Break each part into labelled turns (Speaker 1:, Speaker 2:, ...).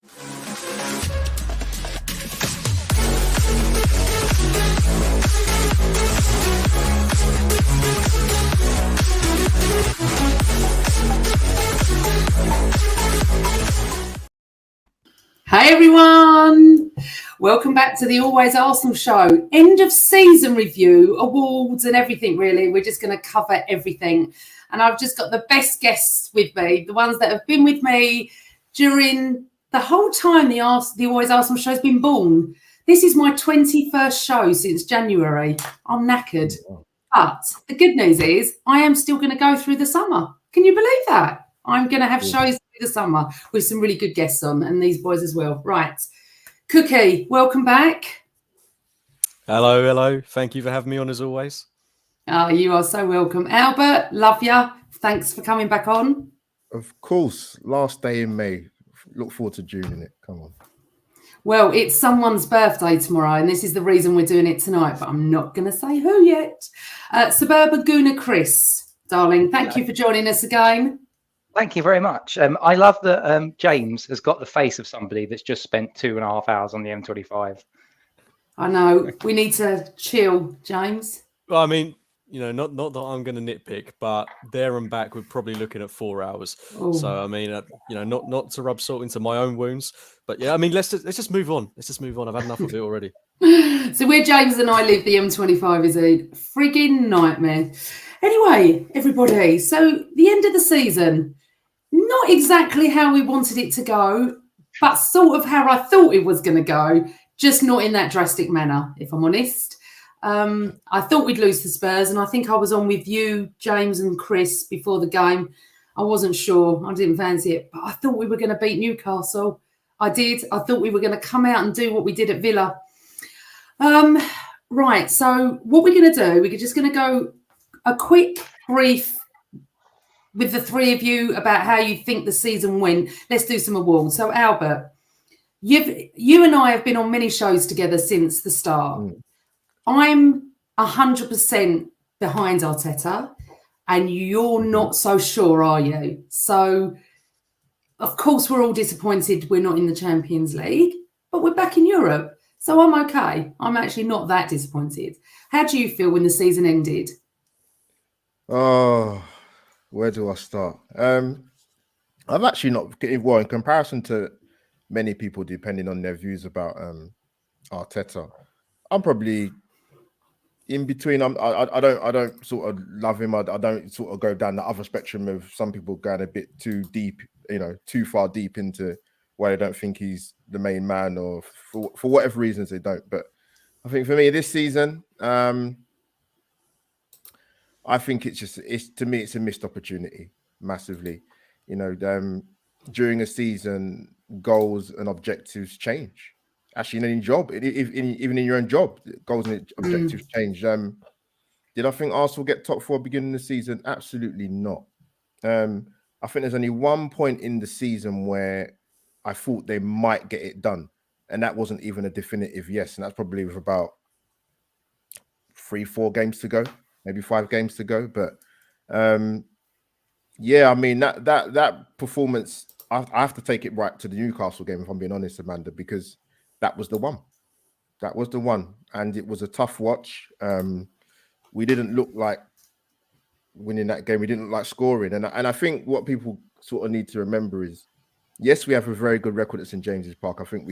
Speaker 1: Hey everyone, welcome back to the Always Arsenal show. End of season review, awards and everything really. We're just going to cover everything. And I've just got the best guests with me, the ones that have been with me during the whole time the Always Arsenal show has been born. This is my 21st show since January. I'm knackered. But the good news is I am still going to go through the summer. Can you believe that? I'm going to have shows through the summer with some really good guests on, and these boys as well. Right. Cookie, welcome back.
Speaker 2: Hello. Thank you for having me on as always.
Speaker 1: Oh, you are so welcome. Albert, love you. Thanks for coming back on.
Speaker 3: Of course. Last day in May. Look forward to June in it. Come on.
Speaker 1: Well, it's someone's birthday tomorrow, and this is the reason we're doing it tonight, but I'm not going to say who yet. Suburban Gooner Chris, darling, thank you for joining us again.
Speaker 4: Thank you very much. I love that James has got the face of somebody that's just spent 2.5 hours on the M25.
Speaker 1: I know. We need to chill, James.
Speaker 2: Well, I mean, not that I'm going to nitpick, but there and back, we're probably looking at 4 hours. Ooh. So, I mean, not to rub salt into my own wounds, but yeah, I mean, let's just move on. Let's just move on. I've had enough of it already.
Speaker 1: So where James and I live, the M25 is a frigging nightmare. Anyway, everybody, so the end of the season, not exactly how we wanted it to go, but sort of how I thought it was going to go, just not in that drastic manner, if I'm honest. I thought we'd lose to Spurs, and I think I was on with you, James and Chris before the game. I wasn't sure. I didn't fancy it, but I thought we were going to beat Newcastle. I did. I thought we were going to come out and do what we did at Villa. Right, so what we're going to do, we're just going to go a quick brief with the three of you about how you think the season went. Let's do some awards. So, Albert, you and I have been on many shows together since the start. I'm 100% behind Arteta, and you're not so sure, are you? So, of course, we're all disappointed we're not in the Champions League, but we're back in Europe. So I'm okay. I'm actually not that disappointed. How do you feel when the season ended?
Speaker 3: Oh, where do I start? I'm actually not getting well in comparison to many people, depending on their views about Arteta. I'm probably in between. I don't sort of love him. I don't sort of go down the other spectrum of some people going a bit too deep, too far deep into why they don't think he's the main man, or for whatever reasons they don't. But I think for me this season, I think it's a missed opportunity massively. During a season, goals and objectives change. Actually, in any job, even in your own job, goals and objectives change. Did I think Arsenal get top four beginning of the season? Absolutely not. I think there's only one point in the season where I thought they might get it done, and that wasn't even a definitive yes. And that's probably with about 3-4 games to go, maybe 5 games to go. But yeah, I mean that performance, I have to take it right to the Newcastle game, if I'm being honest, Amanda, because that was the one. That was the one, and it was a tough watch. We didn't look like winning that game. We didn't look like scoring, and I think what people sort of need to remember is, yes, we have a very good record at St James's Park. I think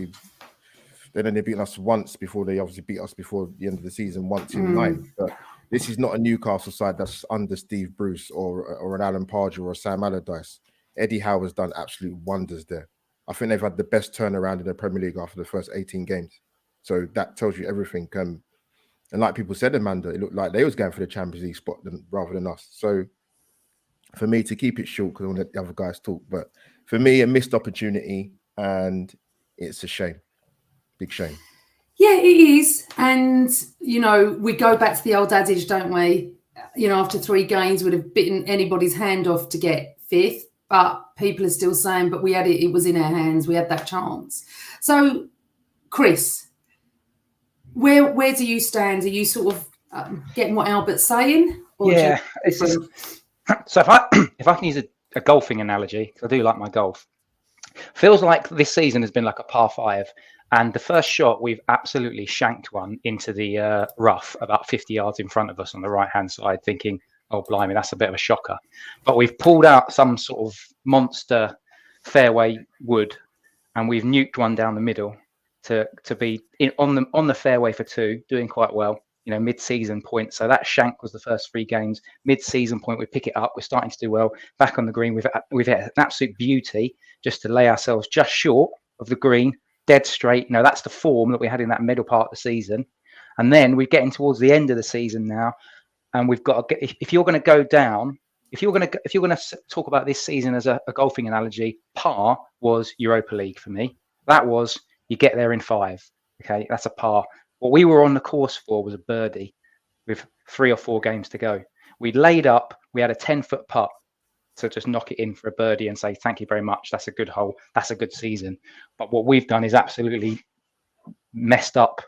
Speaker 3: they'd only beaten us once before they obviously beat us before the end of the season, once in 9. But this is not a Newcastle side that's under Steve Bruce or an Alan Pardew or a Sam Allardyce. Eddie Howe has done absolute wonders there. I think they've had the best turnaround in the Premier League after the first 18 games. So that tells you everything. And like people said, Amanda, it looked like they was going for the Champions League spot rather than us. So for me, to keep it short, because I want to let the other guys talk, but for me, a missed opportunity, and it's a shame. Big shame.
Speaker 1: Yeah, it is. And, we go back to the old adage, don't we? After 3 games, would have bitten anybody's hand off to get 5th. But people are still saying, but we had it, it was in our hands. We had that chance. So, Chris, where do you stand? Are you sort of getting what Albert's saying?
Speaker 4: Yeah. So if I can use a golfing analogy, because I do like my golf. Feels like this season has been like a par 5. And the first shot, we've absolutely shanked one into the rough about 50 yards in front of us on the right-hand side, thinking, oh, blimey, that's a bit of a shocker. But we've pulled out some sort of monster fairway wood, and we've nuked one down the middle to be on the fairway for 2, doing quite well. Mid-season point. So that shank was the first 3 games. Mid-season point, we pick it up. We're starting to do well. Back on the green, we've hit an absolute beauty just to lay ourselves just short of the green, dead straight. That's the form that we had in that middle part of the season. And then we're getting towards the end of the season now, and we've got to get. If you're going to go down, if you're going to talk about this season as a golfing analogy, par was Europa League for me. That was you get there in 5. Okay, that's a par. What we were on the course for was a birdie with 3 or 4 games to go. We'd laid up, we had a 10-foot putt to just knock it in for a birdie and say, thank you very much. That's a good hole. That's a good season. But what we've done is absolutely messed up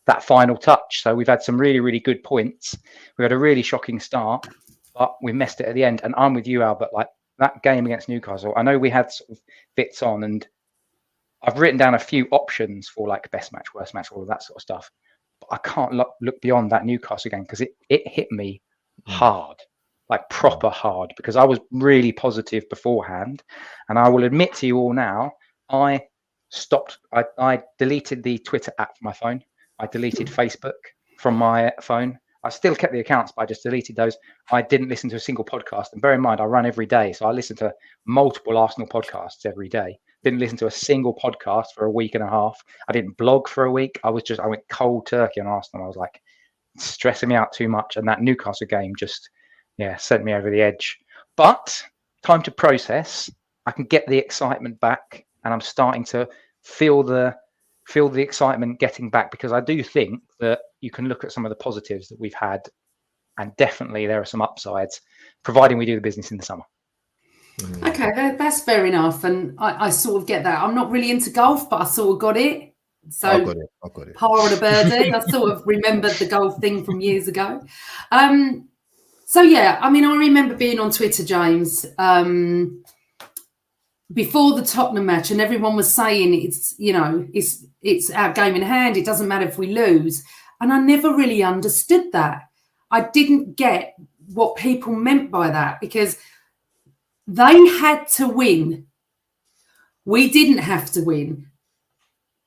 Speaker 4: that final touch. So we've had some really, really good points. We had a really shocking start, but we messed it at the end. And I'm with you, Albert, like that game against Newcastle, I know we had sort of bits on, and I've written down a few options for like best match, worst match, all of that sort of stuff. But I can't look beyond that Newcastle game because it hit me hard, like proper hard, because I was really positive beforehand. And I will admit to you all now, I deleted the Twitter app from my phone. I deleted Facebook from my phone. I still kept the accounts, but I just deleted those. I didn't listen to a single podcast. And bear in mind, I run every day. So I listen to multiple Arsenal podcasts every day. Didn't listen to a single podcast for a week and a half. I didn't blog for a week. I went cold turkey on Arsenal. I was like stressing me out too much. And that Newcastle game just, sent me over the edge. But time to process. I can get the excitement back, and I'm starting to feel the excitement getting back, because I do think that you can look at some of the positives that we've had, and definitely there are some upsides, providing we do the business in the summer.
Speaker 1: Okay, that's fair enough, and I sort of get that. I'm not really into golf, but I sort of got it. So
Speaker 3: I got it.
Speaker 1: Par on a birdie. I sort of remembered the golf thing from years ago. So yeah, I mean, I remember being on Twitter, James, before the Tottenham match, and everyone was saying it's our game in hand. It doesn't matter if we lose, and I never really understood that. I didn't get what people meant by that, because they had to win. We didn't have to win,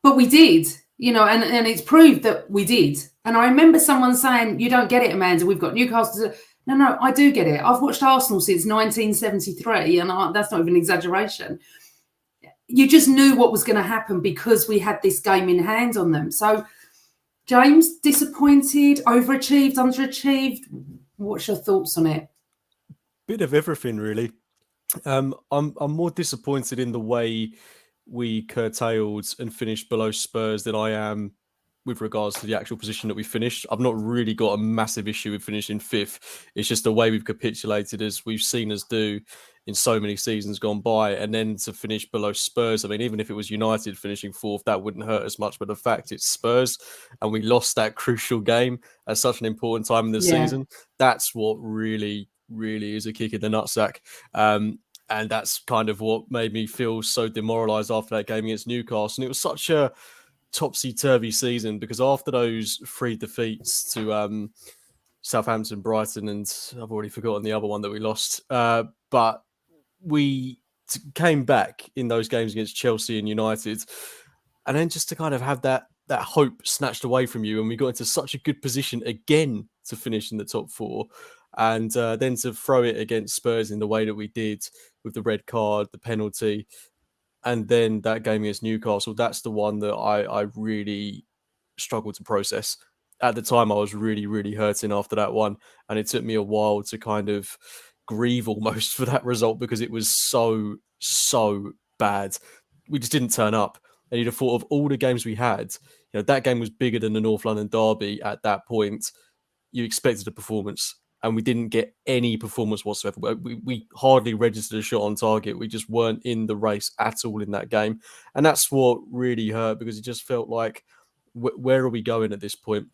Speaker 1: but we did, and it's proved that we did. And I remember someone saying, you don't get it, Amanda. We've got Newcastle. No, I do get it. I've watched Arsenal since 1973, and that's not even an exaggeration. You just knew what was going to happen because we had this game in hand on them. So, James, disappointed, overachieved, underachieved? What's your thoughts on it?
Speaker 2: Bit of everything, really. I'm more disappointed in the way we curtailed and finished below Spurs than I am with regards to the actual position that we finished. I've not really got a massive issue with finishing 5th. It's just the way we've capitulated, as we've seen us do in so many seasons gone by, and then to finish below Spurs. I mean, even if it was United finishing 4th, that wouldn't hurt as much. But the fact it's Spurs, and we lost that crucial game at such an important time in the season, that's what really is a kick in the nutsack. And that's kind of what made me feel so demoralised after that game against Newcastle. And it was such a topsy-turvy season, because after those 3 defeats to Southampton, Brighton, and I've already forgotten the other one that we lost, but we came back in those games against Chelsea and United, and then just to kind of have that hope snatched away from you, and we got into such a good position again to finish in the top 4, and then to throw it against Spurs in the way that we did with the red card, the penalty, and then that game against Newcastle, that's the one that I really struggled to process. At the time, I was really, really hurting after that one. And it took me a while to kind of grieve almost for that result, because it was so bad. We just didn't turn up. And you'd have thought of all the games we had, that game was bigger than the North London derby at that point. You expected a performance, and we didn't get any performance whatsoever. We hardly registered a shot on target. We just weren't in the race at all in that game. And that's what really hurt, because it just felt like, where are we going at this point?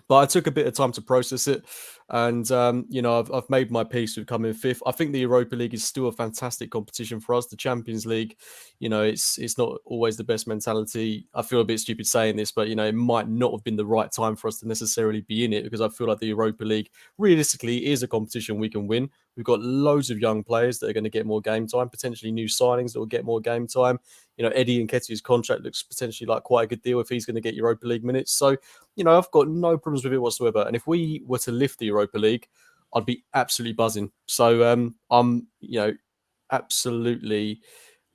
Speaker 2: But I took a bit of time to process it. And I've made my peace with coming fifth. I think the Europa League is still a fantastic competition for us. The Champions League, it's not always the best mentality. I feel a bit stupid saying this, but it might not have been the right time for us to necessarily be in it, because I feel like the Europa League realistically is a competition we can win. We've got loads of young players that are going to get more game time, potentially new signings that will get more game time. Eddie Nketiah's contract looks potentially like quite a good deal if he's going to get Europa League minutes. So, I've got no problems with it whatsoever. And if we were to lift the Europa League, I'd be absolutely buzzing. So I'm, absolutely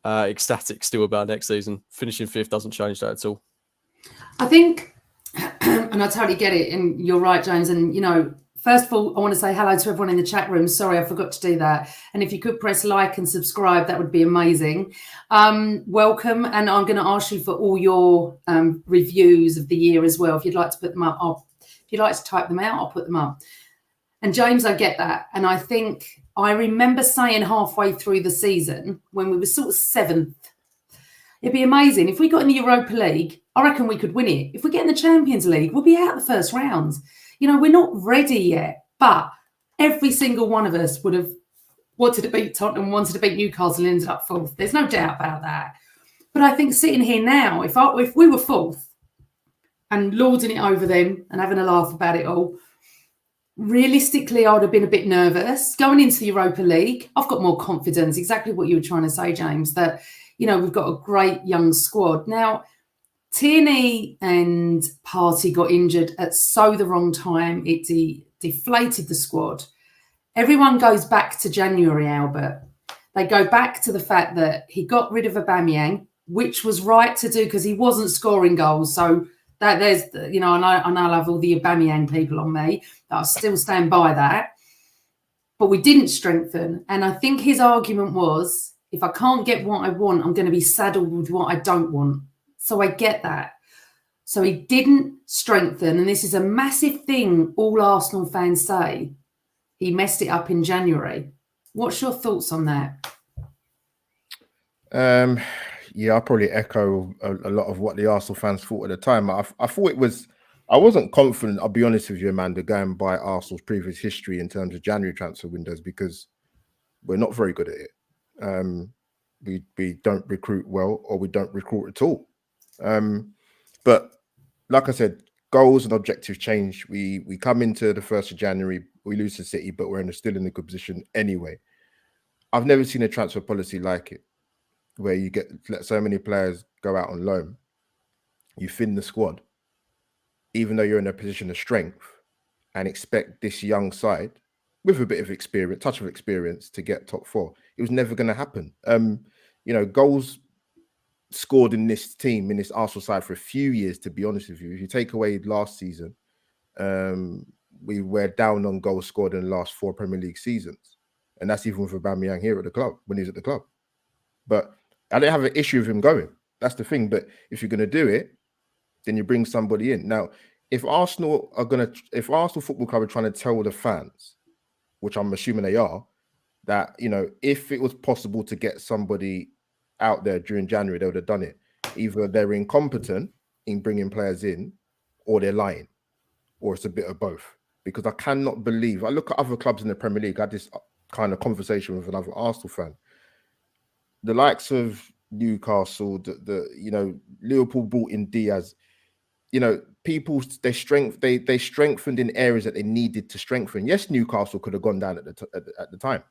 Speaker 2: ecstatic still about next season. Finishing fifth doesn't change that at all.
Speaker 1: I think, and I totally get it, and you're right, James. And, first of all, I want to say hello to everyone in the chat room. Sorry, I forgot to do that. And if you could press like and subscribe, that would be amazing. Welcome. And I'm going to ask you for all your reviews of the year as well. If you'd like to put them up, if you'd like to type them out, I'll put them up. And James, I get that. And I think I remember saying halfway through the season when we were sort of seventh, it'd be amazing. If we got in the Europa League, I reckon we could win it. If we get in the Champions League, we'll be out the first round. We're not ready yet, but every single one of us would have wanted to beat Tottenham, wanted to beat Newcastle, and ended up fourth. There's no doubt about that. But I think sitting here now, if we were fourth and lording it over them and having a laugh about it all, realistically, I would have been a bit nervous. Going into the Europa League, I've got more confidence, exactly what you were trying to say, James, that, we've got a great young squad. Now, Tierney and Partey got injured at so the wrong time. It deflated the squad. Everyone goes back to January, Albert. They go back to the fact that he got rid of Aubameyang, which was right to do because he wasn't scoring goals. So that there's, and I love all the Aubameyang people on me. I still stand by that. But we didn't strengthen. And I think his argument was, if I can't get what I want, I'm going to be saddled with what I don't want. So I get that. So he didn't strengthen. And this is a massive thing all Arsenal fans say. He messed it up in January. What's your thoughts on that?
Speaker 3: Yeah, I'll probably echo a lot of what the Arsenal fans thought at the time. I thought it was, I wasn't confident, I'll be honest with you, Amanda, going by Arsenal's previous history in terms of January transfer windows, because we're not very good at it. We don't recruit well, or we don't recruit at all. But like I said, goals and objectives change. We come into the 1st of January, we lose to City, but we're still in a good position anyway. I've never seen a transfer policy like it, where you let so many players go out on loan. You thin the squad, even though you're in a position of strength, and expect this young side with a bit of experience, touch of experience, to get top four. It was never going to happen. Goals scored in this team, in this Arsenal side, for a few years, to be honest with you. If you take away last season, we were down on goals scored in the last 4 Premier League seasons. And that's even with Aubameyang here at the club, when he's at the club. But I don't have an issue with him going. That's the thing. But if you're going to do it, then you bring somebody in. Now, if Arsenal Football Club are trying to tell the fans, which I'm assuming they are, that, if it was possible to get somebody out there during January, they would have done it. Either they're incompetent in bringing players in, or they're lying, or it's a bit of both. Because I cannot believe, I look at other clubs in the Premier League. I had this kind of conversation with another Arsenal fan. The likes of Newcastle, Liverpool brought in Diaz. People, they strengthened in areas that they needed to strengthen. Yes, Newcastle could have gone down at the time.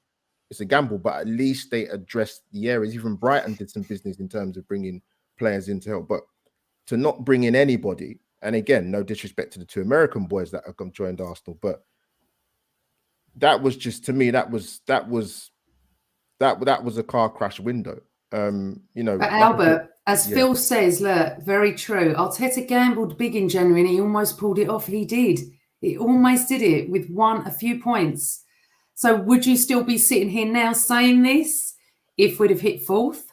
Speaker 3: It's a gamble, but at least they addressed the areas. Even Brighton did some business in terms of bringing players in to help. But to not bring in anybody, and again, no disrespect to the 2 American boys that have joined Arsenal, but that was just, to me, that was a car crash window. But
Speaker 1: Albert, as Phil says, look, very true. Arteta gambled big in January and he almost pulled it off. He did. He almost did it with a few points. So would you still be sitting here now saying this if we'd have hit 4th?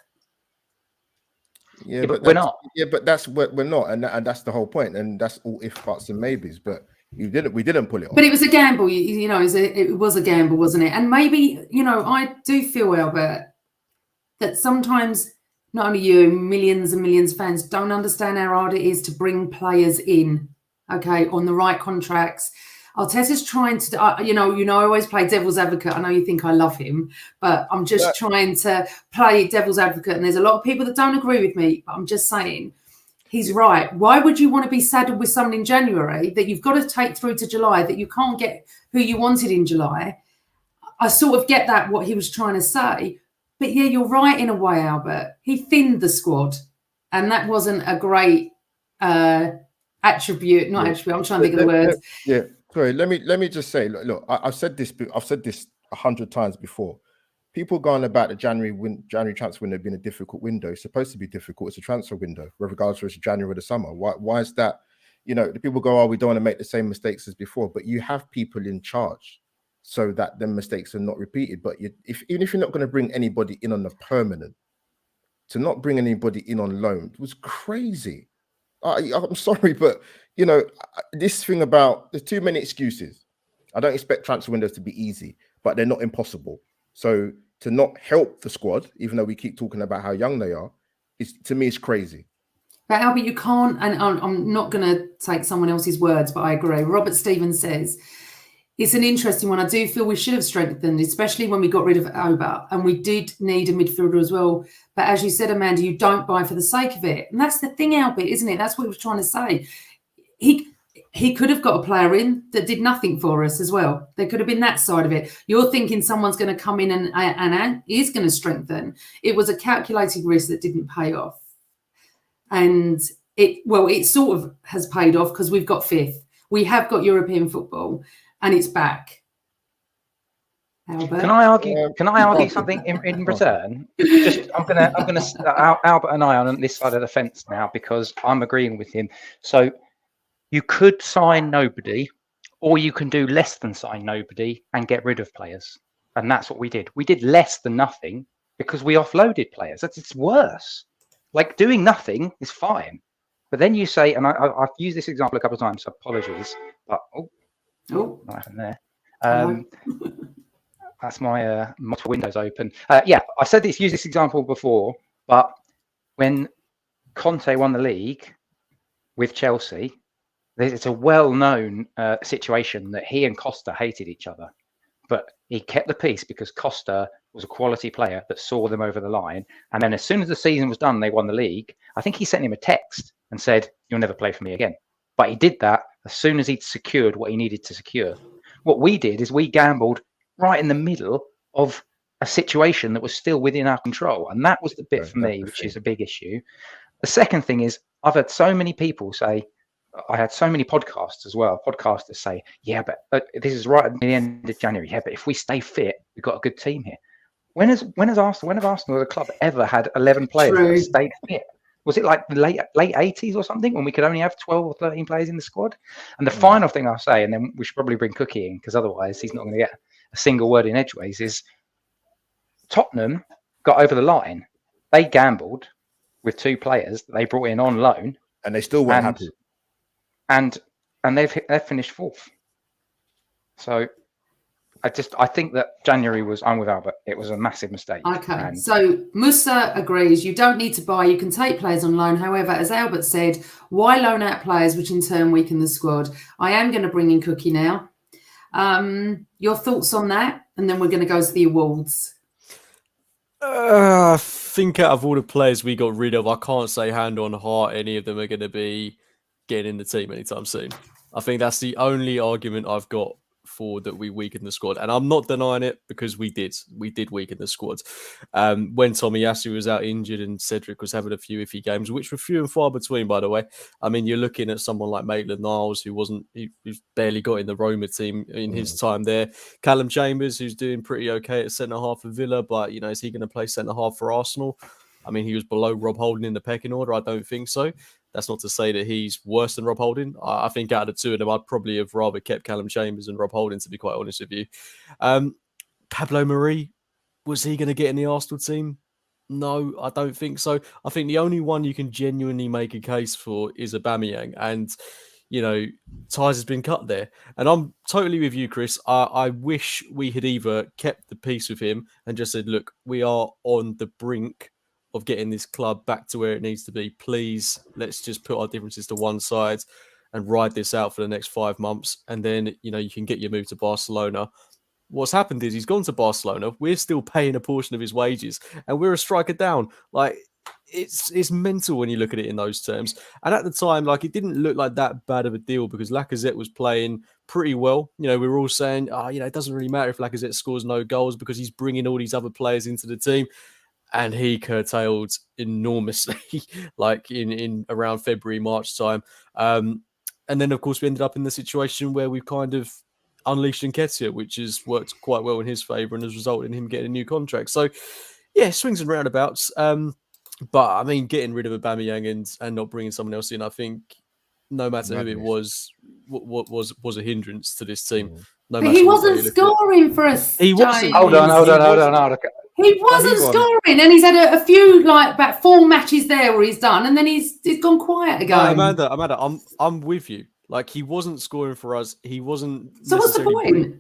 Speaker 3: Yeah, but
Speaker 4: we're not.
Speaker 3: Yeah, but that's what we're not, and that's the whole point. And that's all if, buts, and maybes. But we didn't pull it off.
Speaker 1: But it was a gamble. It was a gamble, wasn't it? And maybe, I do feel, Albert, that sometimes not only you, millions and millions of fans don't understand how hard it is to bring players in, okay, on the right contracts. Arteta's trying to, I always play devil's advocate. I know you think I love him, but I'm just trying to play devil's advocate. And there's a lot of people that don't agree with me, but I'm just saying he's right. Why would you want to be saddled with someone in January that you've got to take through to July that you can't get who you wanted in July? I sort of get that, what he was trying to say. But yeah, you're right in a way, Albert. He thinned the squad. And that wasn't a great attribute. Not attribute. I'm trying to think of the words.
Speaker 3: Yeah. Sorry. Let me just say. Look. I've said this 100 times before. People going about the January transfer window being a difficult window. It's supposed to be difficult. It's a transfer window, regardless of it's January or the summer. Why is that? The people go, "Oh, we don't want to make the same mistakes as before." But you have people in charge, so that the mistakes are not repeated. But even if you're not going to bring anybody in on the permanent, to not bring anybody in on loan was crazy. I'm sorry, but this thing about there's too many excuses. I don't expect transfer windows to be easy, but they're not impossible. So to not help the squad, even though we keep talking about how young they are, to me, it's crazy.
Speaker 1: But Albert, you can't, and I'm not going to take someone else's words, but I agree. Robert Stevens says, it's an interesting one. I do feel we should have strengthened, especially when we got rid of Oba, and we did need a midfielder as well. But as you said, Amanda, you don't buy for the sake of it. And that's the thing, Albert, isn't it? That's what he was trying to say. He could have got a player in that did nothing for us as well. There could have been that side of it. You're thinking someone's going to come in and is going to strengthen. It was a calculated risk that didn't pay off. And it sort of has paid off because we've got fifth. We have got European football. And it's back. Albert,
Speaker 4: can I argue something in return? Albert and I are on this side of the fence now because I'm agreeing with him. So you could sign nobody, or you can do less than sign nobody and get rid of players, and that's what we did. We did less than nothing because we offloaded players. It's worse. Like doing nothing is fine, but then you say, and I've used this example a couple of times. So apologies, but what happened there? That's my multiple windows open. I said this, used this example before, but when Conte won the league with Chelsea, it's a well-known situation that he and Costa hated each other, but he kept the peace because Costa was a quality player that saw them over the line. And then as soon as the season was done, they won the league. I think he sent him a text and said, "You'll never play for me again." But he did that as soon as he'd secured what he needed to secure. What we did is we gambled right in the middle of a situation that was still within our control. And that was the bit for me, which is a big issue. The second thing is I've had so many people say, I had so many podcasts as well. Podcasters say, yeah, but this is right at the end of January. Yeah, but if we stay fit, we've got a good team here. When have Arsenal, the club, ever had 11 players that stayed fit? Was it like the late 80s or something when we could only have 12 or 13 players in the squad? And the final thing I'll say, and then we should probably bring Cookie in because otherwise he's not going to get a single word in edgeways, is Tottenham got over the line. They gambled with two players that they brought in on loan.
Speaker 3: And they still weren't happy.
Speaker 4: And they've finished fourth. So I think that January I'm with Albert. It was a massive mistake.
Speaker 1: Okay. So Musa agrees you don't need to buy, you can take players on loan. However, as Albert said, why loan out players which in turn weaken the squad? I am going to bring in Cookie now. Your thoughts on that? And then we're going to go to the awards.
Speaker 2: I think out of all the players we got rid of, I can't say hand on heart any of them are going to be getting in the team anytime soon. I think that's the only argument I've got for that we weakened the squad, and I'm not denying it because we did weaken the squad. When Tomiyasu was out injured and Cedric was having a few iffy games, which were few and far between, by the way. I mean, you're looking at someone like Maitland-Niles who barely got in the Roma team in his time there. Callum Chambers, who's doing pretty okay at centre half for Villa, but is he going to play centre half for Arsenal? I mean, he was below Rob Holding in the pecking order. I don't think so. That's not to say that he's worse than Rob Holding. I think out of the two of them, I'd probably have rather kept Callum Chambers and Rob Holding, to be quite honest with you. Pablo Mari, was he going to get in the Arsenal team? No, I don't think so. I think the only one you can genuinely make a case for is Aubameyang. And, ties has been cut there. And I'm totally with you, Chris. I wish we had either kept the peace with him and just said, look, we are on the brink of getting this club back to where it needs to be. Please, let's just put our differences to one side and ride this out for the next 5 months, and then you can get your move to Barcelona. What's happened is he's gone to Barcelona. We're still paying a portion of his wages, and we're a striker down. Like, it's mental when you look at it in those terms. And at the time, like, it didn't look like that bad of a deal because Lacazette was playing pretty well. We were all saying, it doesn't really matter if Lacazette scores no goals because he's bringing all these other players into the team. And he curtailed enormously, like in around February, March time. And then, of course, we ended up in the situation where we've kind of unleashed Nketiah, which has worked quite well in his favour and has resulted in him getting a new contract. So, yeah, swings and roundabouts. But, I mean, getting rid of Aubameyang and not bringing someone else in, I think, no matter who it was a hindrance to this team. No
Speaker 1: but he wasn't scoring for us.
Speaker 2: He wasn't.
Speaker 4: Hold on.
Speaker 1: He wasn't scoring, and he's had a few, like, about 4 matches there where he's done, and then he's gone quiet again.
Speaker 2: No, Amanda, I'm with you. Like, he wasn't scoring for us. He wasn't.
Speaker 1: So what's the point?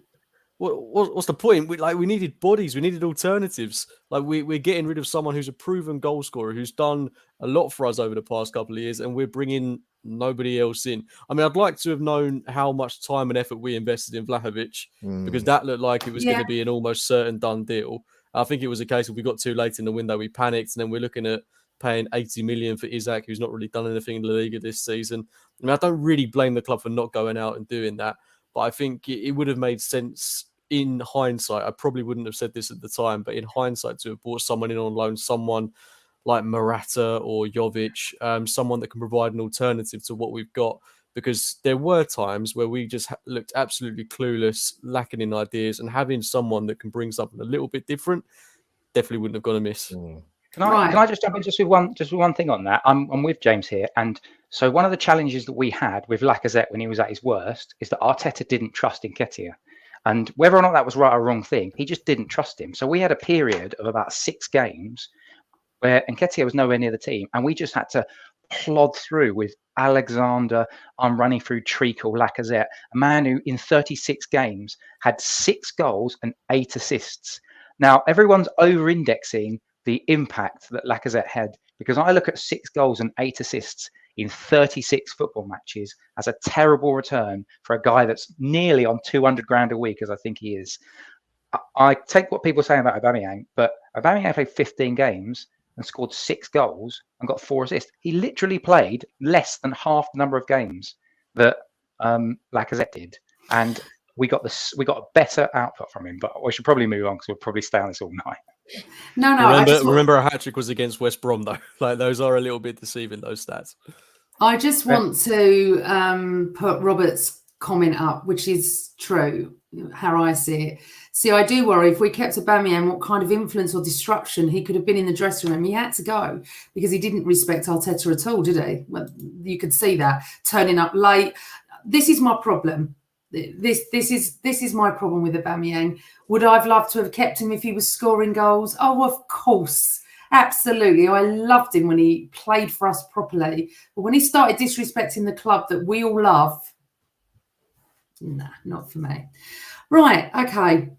Speaker 2: What's the point? We needed bodies. We needed alternatives. Like, we're getting rid of someone who's a proven goal scorer, who's done a lot for us over the past couple of years, and we're bringing nobody else in. I mean, I'd like to have known how much time and effort we invested in Vlahovic, because that looked like it was going to be an almost certain done deal. I think it was a case of we got too late in the window, we panicked, and then we're looking at paying 80 million for Isaac, who's not really done anything in La Liga this season. I mean, I don't really blame the club for not going out and doing that, but I think it would have made sense in hindsight. I probably wouldn't have said this at the time, but in hindsight, to have brought someone in on loan, someone like Morata or Jovic, someone that can provide an alternative to what we've got. Because there were times where we just looked absolutely clueless, lacking in ideas, and having someone that can bring something a little bit different definitely wouldn't have gone amiss.
Speaker 4: Can I just jump in just with one thing on that? I'm with James here, and so one of the challenges that we had with Lacazette when he was at his worst is that Arteta didn't trust Nketiah, and whether or not that was right or wrong thing, he just didn't trust him. So we had a period of about 6 games where Nketiah was nowhere near the team, and we just had to plod through with Alexander. I'm running through treacle Lacazette, a man who in 36 games had 6 goals and 8 assists. Now, everyone's over-indexing the impact that Lacazette had, because I look at 6 goals and 8 assists in 36 football matches as a terrible return for a guy that's nearly on 200 grand a week, as I think he is. I take what people are saying about Aubameyang, but Aubameyang played 15 games and scored 6 goals and got 4 assists. He literally played less than half the number of games that Lacazette did, and we got a better output from him. But we should probably move on because we'll probably stay on this all night.
Speaker 1: No.
Speaker 2: Remember, a hat trick was against West Brom though. Like, those are a little bit deceiving, those stats. I
Speaker 1: just want to put Robert's comment up, which is true, how I see it. See, I do worry if we kept Aubameyang, what kind of influence or disruption he could have been in the dressing room. He had to go because he didn't respect Arteta at all, did he? Well, you could see that, turning up late. This is my problem. This is my problem with Aubameyang. Would I have loved to have kept him if he was scoring goals? Oh, of course. Absolutely. I loved him when he played for us properly. But when he started disrespecting the club that we all love, nah, not for me. Right, okay.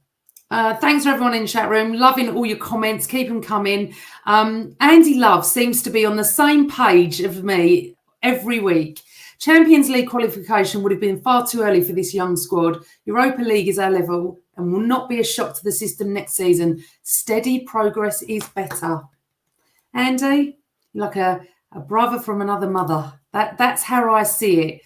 Speaker 1: Thanks for everyone in the chat room. Loving all your comments. Keep them coming. Andy Love seems to be on the same page of me every week. Champions League qualification would have been far too early for this young squad. Europa League is our level and will not be a shock to the system next season. Steady progress is better. Andy, like a brother from another mother. That's how I see it.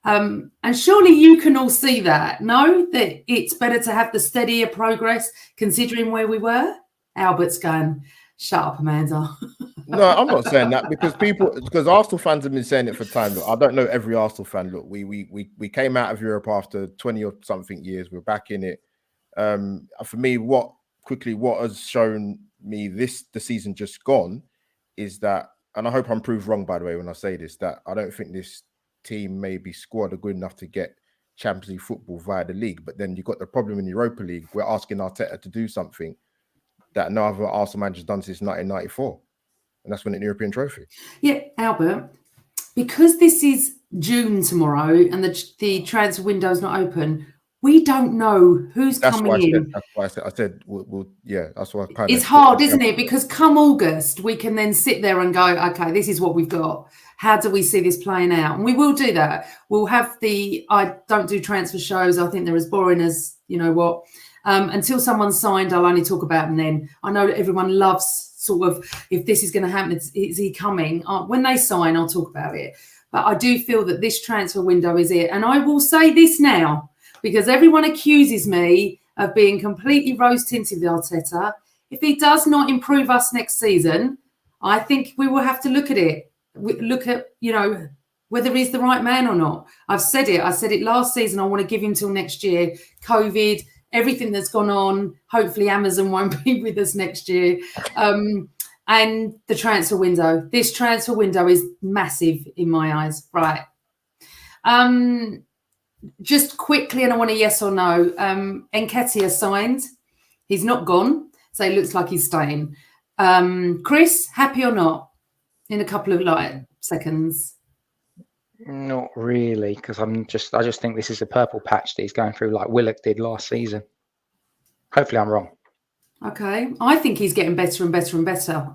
Speaker 1: And surely you can all see that, no? That it's better to have the steadier progress considering where we were? Albert's going, shut up, Amanda.
Speaker 3: No, I'm not saying that because Arsenal fans have been saying it for time. Look, I don't know every Arsenal fan. Look, we came out of Europe after 20 or something years. We're back in it. For me, what has shown me the season just gone is that, and I hope I'm proved wrong, by the way, when I say this, that I don't think this team, maybe squad, are good enough to get Champions League football via the league. But then you've got the problem in the Europa League. We're asking Arteta to do something that no other Arsenal manager's done since 1994. And that's winning the European trophy.
Speaker 1: Yeah, Albert, because this is June tomorrow and the transfer window's not open, we don't know who's
Speaker 3: That's
Speaker 1: coming
Speaker 3: why I said.
Speaker 1: in.
Speaker 3: That's why I said. I said. We'll yeah. That's why I kind of.
Speaker 1: It's hard, isn't it? Because come August, we can then sit there and go, okay, this is what we've got. How do we see this playing out? And we will do that. We'll have I don't do transfer shows. I think they're as boring as, you know what. Until someone's signed, I'll only talk about them then. I know that everyone loves sort of, if this is going to happen, is he coming? When they sign, I'll talk about it. But I do feel that this transfer window is it. And I will say this now, because everyone accuses me of being completely rose-tinted with Arteta. If he does not improve us next season, I think we will have to look at it. Look at, whether he's the right man or not. I've said it. I said it last season. I want to give him till next year. COVID, everything that's gone on. Hopefully Amazon won't be with us next year. And the transfer window. This transfer window is massive in my eyes. Right. Just quickly, and I want a yes or no. Nketiah signed. He's not gone, so it looks like he's staying. Chris, happy or not? In a couple of seconds.
Speaker 4: Not really, because I just think this is a purple patch that he's going through like Willock did last season. Hopefully I'm wrong.
Speaker 1: Okay. I think he's getting better and better and better.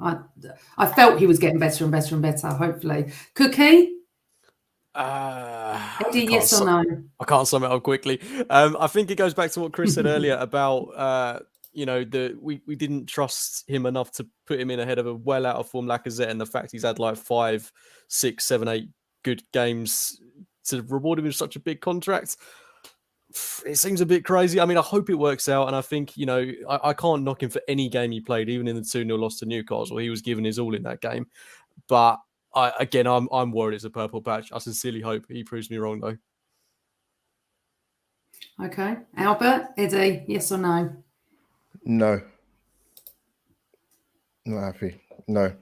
Speaker 1: I felt he was getting better and better and better, hopefully. Cookie? Eddie, yes or no?
Speaker 2: I can't sum it up quickly. I think it goes back to what Chris said earlier about we didn't trust him enough to put him in ahead of a well out of form Lacazette, and the fact he's had like 5, 6, 7, 8 good games to reward him with such a big contract. It seems a bit crazy. I mean, I hope it works out, and I think I can't knock him for any game he played, even in the 2-0 loss to Newcastle. He was giving his all in that game, but I'm worried it's a purple patch. I sincerely hope he proves me wrong, though.
Speaker 1: Okay. Albert, Eddie, yes or no?
Speaker 3: No. Not happy. No.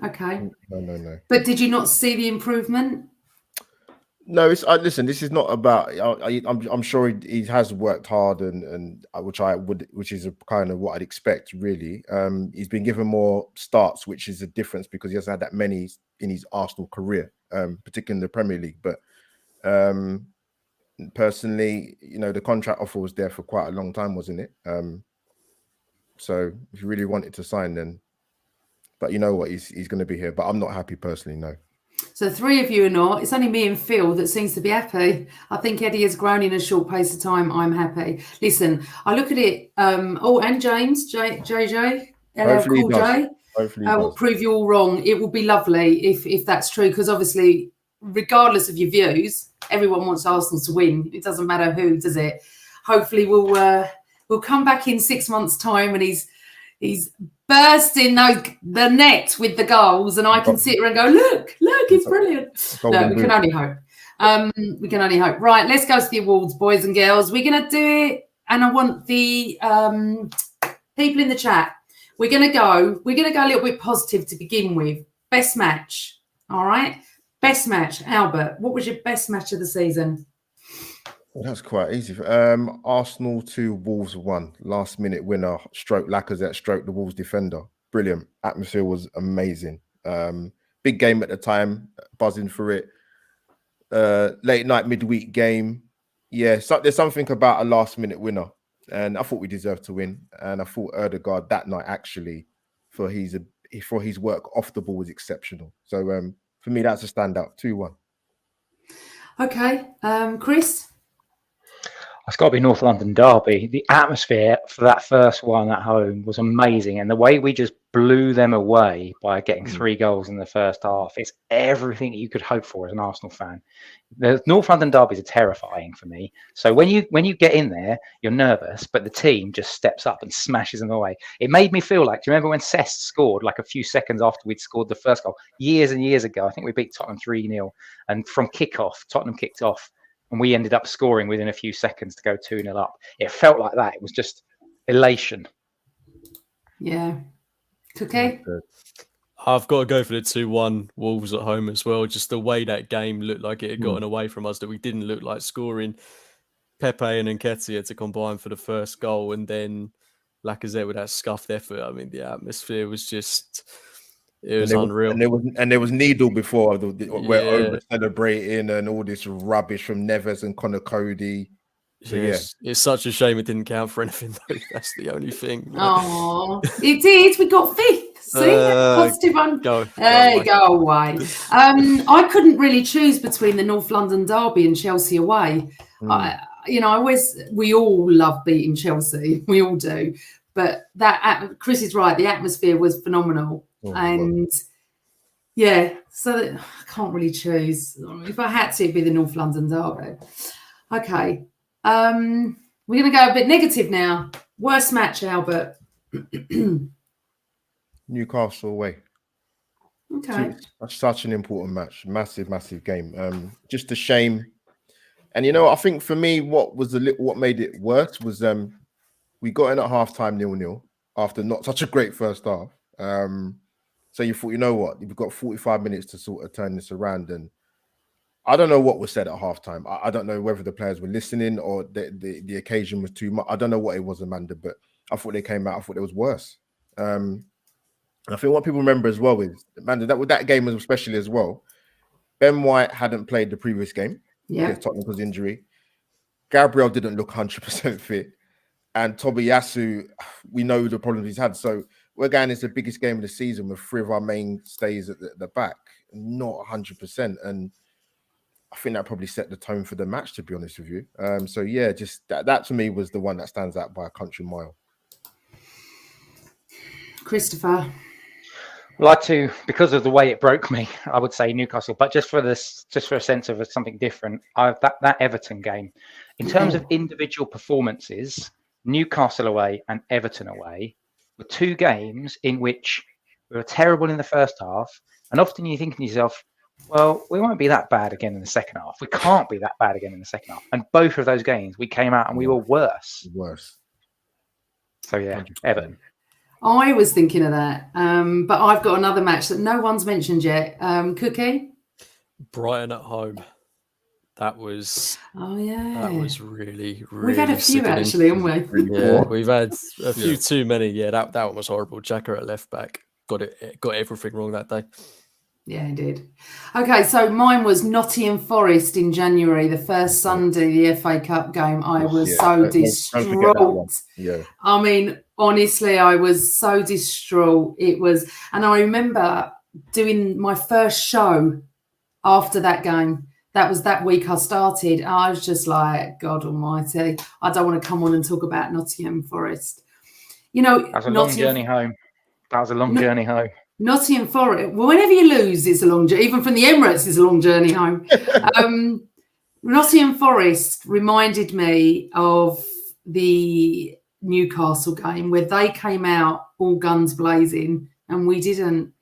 Speaker 1: Okay.
Speaker 3: No.
Speaker 1: But did you not see the improvement?
Speaker 3: No, listen. This is not about. I'm sure he has worked hard, and which is a kind of what I'd expect. Really, he's been given more starts, which is a difference because he hasn't had that many in his Arsenal career, particularly in the Premier League. But personally, the contract offer was there for quite a long time, wasn't it? So if you really wanted to sign, then. But you know what, he's going to be here. But I'm not happy personally. No.
Speaker 1: So 3 of you are not. It's only me and Phil that seems to be happy. I think Eddie has grown in a short pace of time. I'm happy. Listen, I look at it. And James, JJ,
Speaker 3: Hopefully
Speaker 1: J. I will prove you all wrong. It will be lovely if that's true, because obviously, regardless of your views, everyone wants Arsenal to win. It doesn't matter who does it. Hopefully, we'll come back in 6 months' time and he's bursting the net with the goals, and I can sit here and go, look, it's brilliant. No, we can only hope. We can only hope. Right, let's go to the awards, boys and girls. We're going to do it, and I want the people in the chat. We're going to go a little bit positive to begin with. Best match. All right. Best match. Albert, what was your best match of the season?
Speaker 3: Well, that's quite easy. Arsenal 2, Wolves 1. Last minute winner, stroke Lacazette, stroke the Wolves defender. Brilliant. Atmosphere was amazing. Big game at the time, buzzing for it. Late night, midweek game. Yeah, so there's something about a last minute winner. And I thought we deserved to win. And I thought Erdegaard that night, actually, for his work off the ball was exceptional. So for me, that's a standout. 2-1.
Speaker 1: Okay. Chris?
Speaker 4: It's got to be North London derby. The atmosphere for that first one at home was amazing. And the way we just blew them away by getting 3 goals in the first half, it's everything you could hope for as an Arsenal fan. The North London derbies are terrifying for me. So when you get in there, you're nervous, but the team just steps up and smashes them away. It made me feel like, do you remember when Cesc scored like a few seconds after we'd scored the first goal? Years and years ago, I think we beat Tottenham 3-0. And from kickoff, Tottenham kicked off. And we ended up scoring within a few seconds to go 2-0 up. It felt like that. It was just elation.
Speaker 1: Yeah. Cookie?
Speaker 2: I've got to go for the 2-1 Wolves at home as well. Just the way that game looked like it had gotten away from us, that we didn't look like scoring. Pepe and Nketiah to combine for the first goal, and then Lacazette with that scuffed effort. I mean, the atmosphere was just... It was unreal.
Speaker 3: And there was Needle before we're over celebrating and all this rubbish from Neves and Connor Cody. So
Speaker 2: Yes, it's such a shame it didn't count for anything, though. That's the only thing.
Speaker 1: Oh, it did. We got fifth. See, positive one.
Speaker 2: Go
Speaker 1: away. I couldn't really choose between the North London derby and Chelsea away. We all love beating Chelsea. We all do. But Chris is right. The atmosphere was phenomenal. So I can't really choose. If I had to, it'd be the North London derby. Okay. We're going to go a bit negative now. Worst match, Albert.
Speaker 3: Newcastle away.
Speaker 1: Okay.
Speaker 3: That's such an important match. Massive game. Just a shame. And I think for me, what made it worse was we got in at halftime 0-0 after not such a great first half. So you thought, you know what, we've got 45 minutes to sort of turn this around. And I don't know what was said at halftime. I don't know whether the players were listening or the occasion was too much. I don't know what it was, Amanda, but I thought they came out. I thought it was worse. And I think what people remember as well is, Amanda, that game was especially as well. Ben White hadn't played the previous game against Tottenham because injury. Gabriel didn't look 100% fit. And Tobiyasu, we know the problems he's had. So we're going into the biggest game of the season with three of our mainstays at the back, not 100%. And I think that probably set the tone for the match, to be honest with you. Just that to me was the one that stands out by a country mile. Christopher.
Speaker 4: Like to, because of the way it broke me, I would say Newcastle. But just for a sense of something different, that Everton game, in terms of individual performances, Newcastle away and Everton away were two games in which we were terrible in the first half. And often you think to yourself, well, we won't be that bad again in the second half. We can't be that bad again in the second half. And both of those games, we came out and we were worse. So, 100%. Everton.
Speaker 1: I was thinking of that. But I've got another match that no one's mentioned yet. Cookie?
Speaker 2: Brighton at home. That was...
Speaker 1: Oh, yeah.
Speaker 2: That was really, really...
Speaker 1: We've had a few, actually, haven't we?
Speaker 2: Yeah, we've had a few too many. Yeah, that one was horrible. Xhaka at left back. Got everything wrong that day.
Speaker 1: Yeah, it did. Okay, so mine was Nottingham Forest in January, the first Sunday, the FA Cup game. I was so distraught.
Speaker 3: Yeah.
Speaker 1: I mean, honestly, I was so distraught. It was, and I remember doing my first show after that game. That was that week I started. I was just like, God almighty, I don't want to come on and talk about Nottingham Forest.
Speaker 4: That was a long journey home.
Speaker 1: Nottingham Forest. Well, whenever you lose, it's a long journey. Even from the Emirates, it's a long journey home. Nottingham Forest reminded me of the Newcastle game where they came out all guns blazing and we didn't.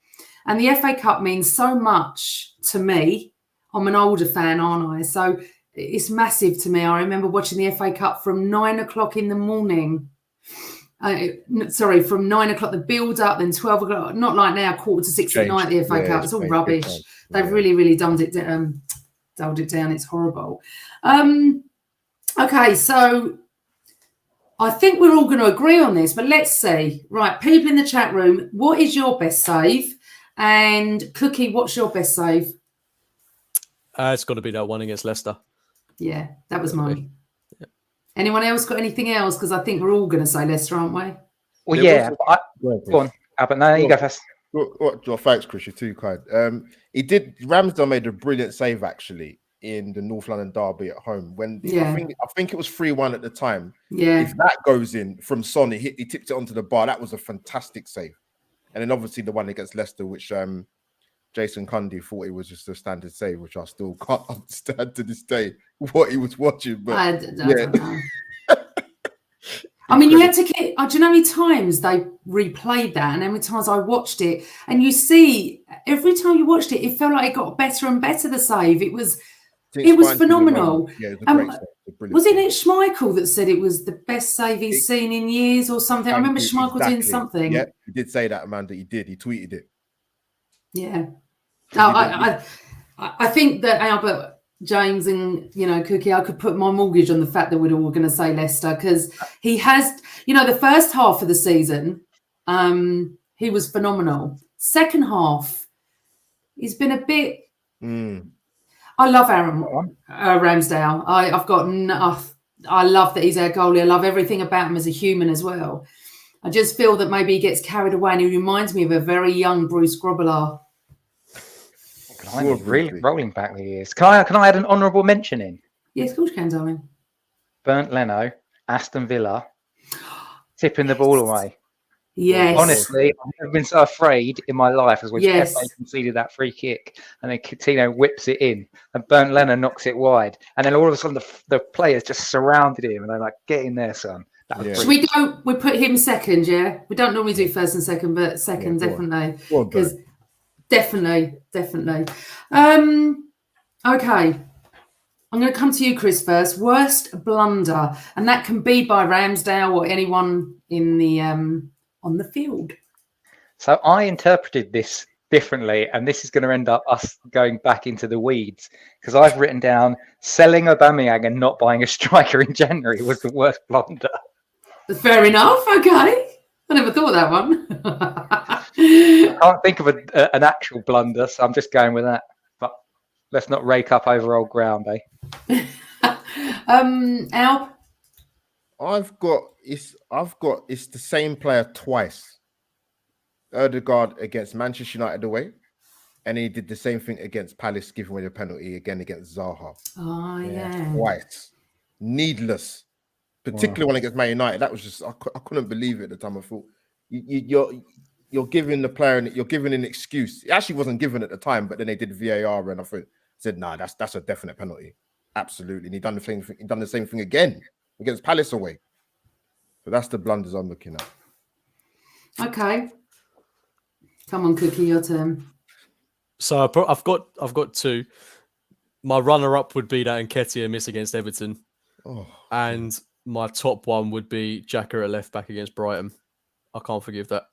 Speaker 1: And the FA Cup means so much to me. I'm an older fan, aren't I? So it's massive to me. I remember watching the FA Cup from 9 o'clock in the morning. From 9 o'clock, the build up, then 12 o'clock, not like now, 5:45 at night, the FA Cup. It's all rubbish. They've really, really dulled it down. It's horrible. Okay, so I think we're all going to agree on this, but let's see. Right, people in the chat room, what is your best save? And Cookie, what's your best save?
Speaker 2: It's got to be that one against Leicester.
Speaker 1: Yeah, that was mine. Yeah. Anyone else got anything else? Because I think we're all going to say Leicester, aren't we?
Speaker 4: Well, yeah. Go on, Albert. No, you go first.
Speaker 3: Well, thanks, Chris. You're too kind. Ramsdale made a brilliant save actually in the North London derby at home. I think it was 3-1 at the time.
Speaker 1: Yeah.
Speaker 3: If that goes in from Son, he tipped it onto the bar. That was a fantastic save. And then obviously the one against Leicester, which Jason Cundy thought it was just a standard save, which I still can't understand to this day what he was watching. But
Speaker 1: I don't know. I mean, you had to get. Do you know how many times they replayed that, and how many times I watched it? And you see, every time you watched it, it felt like it got better and better. The save, it was phenomenal.
Speaker 3: Yeah, it was a great save.
Speaker 1: Wasn't it Schmeichel that said it was the best save he's seen in years or something? I remember Schmeichel doing something.
Speaker 3: Yeah, he did say that, Amanda. He did. He tweeted it.
Speaker 1: Yeah. No, I think that Albert, James and, Cookie, I could put my mortgage on the fact that we're all going to say Leicester because he has, the first half of the season, he was phenomenal. Second half, he's been a bit... I love Aaron Ramsdale. I've got I love that he's our goalie. I love everything about him as a human as well. I just feel that maybe he gets carried away and he reminds me of a very young Bruce Grobbelaar.
Speaker 4: Really rolling back the years. Can I add an honourable mention in?
Speaker 1: Yes, of course you can, darling.
Speaker 4: Bernd Leno, Aston Villa, tipping the ball away.
Speaker 1: Yes.
Speaker 4: Honestly, I've never been so afraid in my life as when Pepe conceded that free kick and then Coutinho whips it in and Bernd Leno knocks it wide. And then all of a sudden the players just surrounded him and they're like, get in there, son.
Speaker 1: Should we go? We put him second, yeah? We don't normally do first and second, but second, definitely. Because definitely. Okay. I'm going to come to you, Chris, first. Worst blunder. And that can be by Ramsdale or anyone in the on the field.
Speaker 4: So I interpreted this differently, and this is going to end up us going back into the weeds because I've written down selling Aubameyang and not buying a striker in January was the worst blunder.
Speaker 1: Fair enough. Okay. I never thought of that one.
Speaker 4: I can't think of an actual blunder, so I'm just going with that. But let's not rake up over old ground, eh?
Speaker 1: Al?
Speaker 3: I've got it's the same player twice. Ødegaard against Manchester United away, and he did the same thing against Palace, giving away the penalty again against Zaha.
Speaker 1: Oh yeah.
Speaker 3: Twice. Needless. Particularly when against Man United. That was just I couldn't believe it at the time. I thought you're giving the player you're giving an excuse. It actually wasn't given at the time, but then they did VAR and I said, nah, that's a definite penalty. Absolutely. And he done the same thing again against Palace away. So that's the blunders I'm looking at.
Speaker 1: Okay. Come on, Cookie, your turn.
Speaker 2: So I've got two. My runner-up would be that Nketiah miss against Everton. And my top one would be Xhaka at left back against Brighton. I can't forgive that.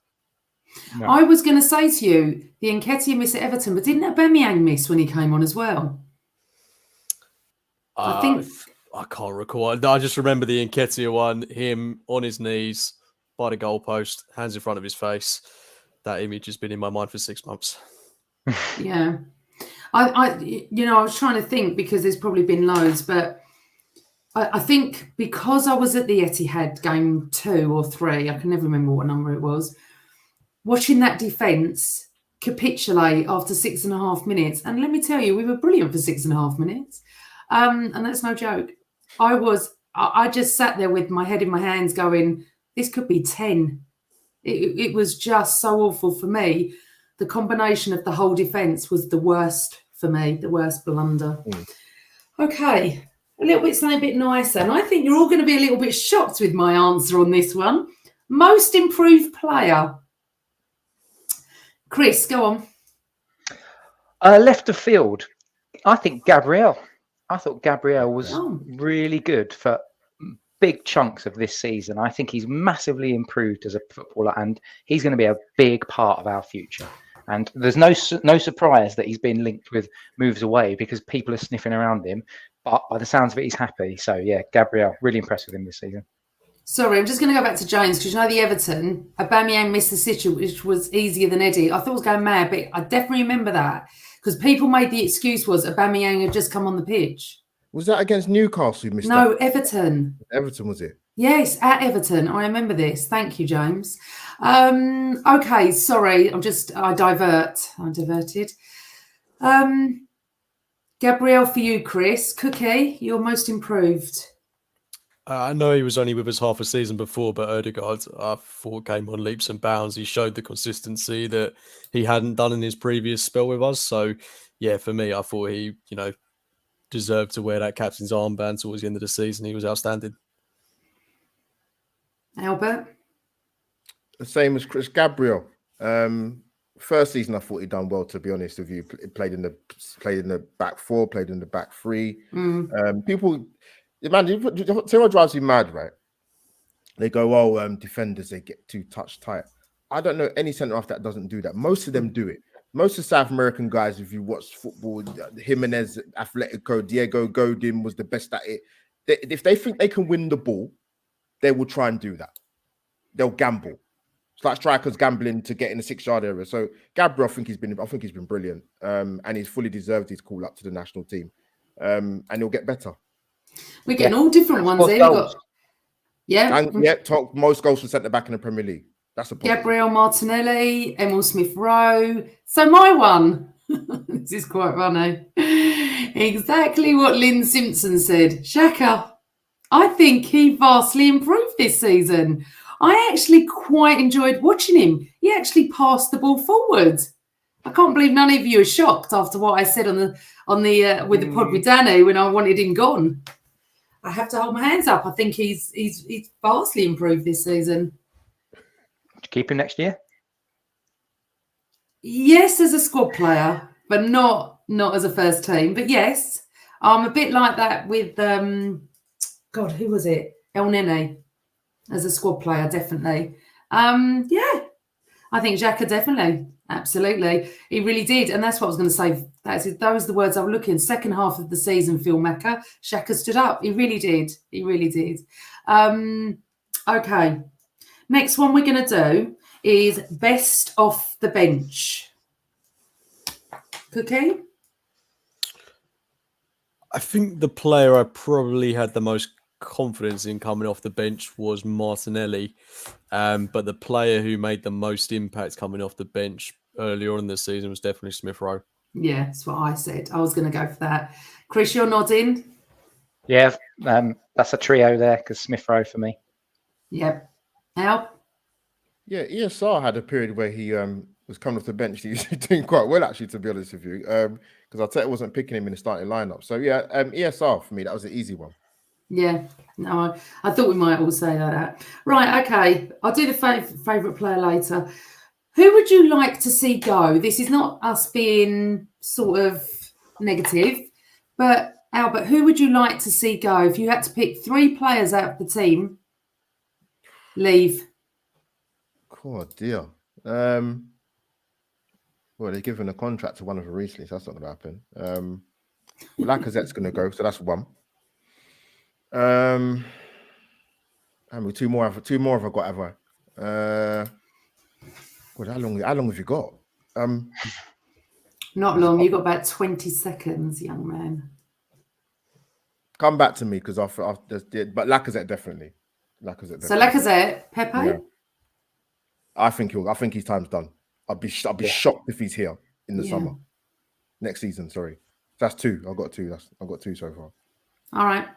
Speaker 1: No. I was going to say to you, the Nketiah miss at Everton, but didn't Aubameyang miss when he came on as well? I think...
Speaker 2: I can't recall. I just remember the Nketiah one, him on his knees by the goalpost, hands in front of his face. That image has been in my mind for 6 months.
Speaker 1: Yeah. I was trying to think because there's probably been loads, but I think because I was at the Etihad game 2 or 3, I can never remember what number it was, watching that defence capitulate after 6.5 minutes. And let me tell you, we were brilliant for 6.5 minutes. And that's no joke. I just sat there with my head in my hands going, this could be 10. It was just so awful for me. The combination of the whole defence was the worst for me, the worst blunder. Okay, something a bit nicer. And I think you're all going to be a little bit shocked with my answer on this one. Most improved player. Chris, go on.
Speaker 4: Left of field. I think Gabriel. I thought Gabriel was really good for big chunks of this season. I think he's massively improved as a footballer and he's going to be a big part of our future. And there's no surprise that he's been linked with moves away because people are sniffing around him. But by the sounds of it, he's happy. So, yeah, Gabriel, really impressed with him this season.
Speaker 1: Sorry, I'm just going to go back to James because the Everton, Aubameyang missed the situation, which was easier than Eddie. I thought I was going mad, but I definitely remember that because people made the excuse was Aubameyang had just come on the pitch.
Speaker 3: Was that against Newcastle you missed that?
Speaker 1: No, Everton.
Speaker 3: Everton, was it?
Speaker 1: Yes, at Everton. I remember this. Thank you, James. Okay, sorry. I diverted. Gabriel for you, Chris. Cookie, you're most improved.
Speaker 2: I know he was only with us half a season before, but Ødegaard, I thought came on leaps and bounds. He showed the consistency that he hadn't done in his previous spell with us. So, yeah, for me, I thought he, deserved to wear that captain's armband towards the end of the season. He was outstanding.
Speaker 1: Albert?
Speaker 3: The same as Chris. Gabriel. First season, I thought he'd done well, to be honest with you. Played in the back 4, played in the back 3. People... Man, tell what drives you mad, right? They go, defenders, they get too touch tight. I don't know any centre-half that doesn't do that. Most of them do it. Most of South American guys, if you watch football, Jimenez, Atletico, Diego Godin was the best at it. If they think they can win the ball, they will try and do that. They'll gamble. It's like strikers gambling to get in the 6-yard area. So Gabriel, I think he's been brilliant. And he's fully deserved his call up to the national team. And he'll get better.
Speaker 1: We're getting all different ones
Speaker 4: What
Speaker 1: here. We've
Speaker 4: goals?
Speaker 1: got, yeah.
Speaker 3: And top most goals for centre back in the Premier League. That's a positive.
Speaker 1: Gabriel Martinelli, Emil Smith-Rowe. So my one, this is quite funny. Exactly what Lynn Simpson said. Xhaka, I think he vastly improved this season. I actually quite enjoyed watching him. He actually passed the ball forward. I can't believe none of you are shocked after what I said on the with the pod with Danny when I wanted him gone. I have to hold my hands up. I think he's vastly improved this season.
Speaker 4: Keep him next year?
Speaker 1: Yes, as a squad player, but not as a first team. But yes, I'm a bit like that with God, who was it? El Nene as a squad player, definitely. Yeah, I think Xhaka definitely, absolutely, he really did, and that's what I was going to say. Those are the words I was looking. Second half of the season, Phil Macca, Xhaka stood up. He really did. He really did. Okay, next one we're going to do is best off the bench. Cookie?
Speaker 2: I think the player I probably had the most confidence in coming off the bench was Martinelli. But the player who made the most impact coming off the bench earlier on in the season was definitely Smith-Rowe.
Speaker 1: Yeah, that's what I said. I was going to go for that. Chris, you're nodding?
Speaker 4: Yeah, that's a trio there because Smith-Rowe for me.
Speaker 1: Yep. Al?
Speaker 3: Yeah, ESR had a period where he was coming off the bench. He was doing quite well, actually, to be honest with you, because Arteta wasn't picking him in the starting lineup. So yeah, ESR for me, that was an easy one.
Speaker 1: Yeah, no, I thought we might all say that. Right, okay. I'll do the favourite player later. Who would you like to see go? This is not us being sort of negative, but Albert, who would you like to see go? If you had to pick 3 players out of the team, leave.
Speaker 3: Oh dear. Well, they're giving a contract to one of them recently, so that's not going to happen. Lacazette's going to go, so that's one. And two more have I got, have I? Well, how long have you got?
Speaker 1: Not long. You've got about 20 seconds, young man.
Speaker 3: Come back to me because but Lacazette definitely.
Speaker 1: So Lacazette, Pepe.
Speaker 3: Yeah. I think his time's done. I'd be shocked if he's here in the summer, next season. Sorry, that's 2. I've got 2. I've got 2 so far.
Speaker 1: All right,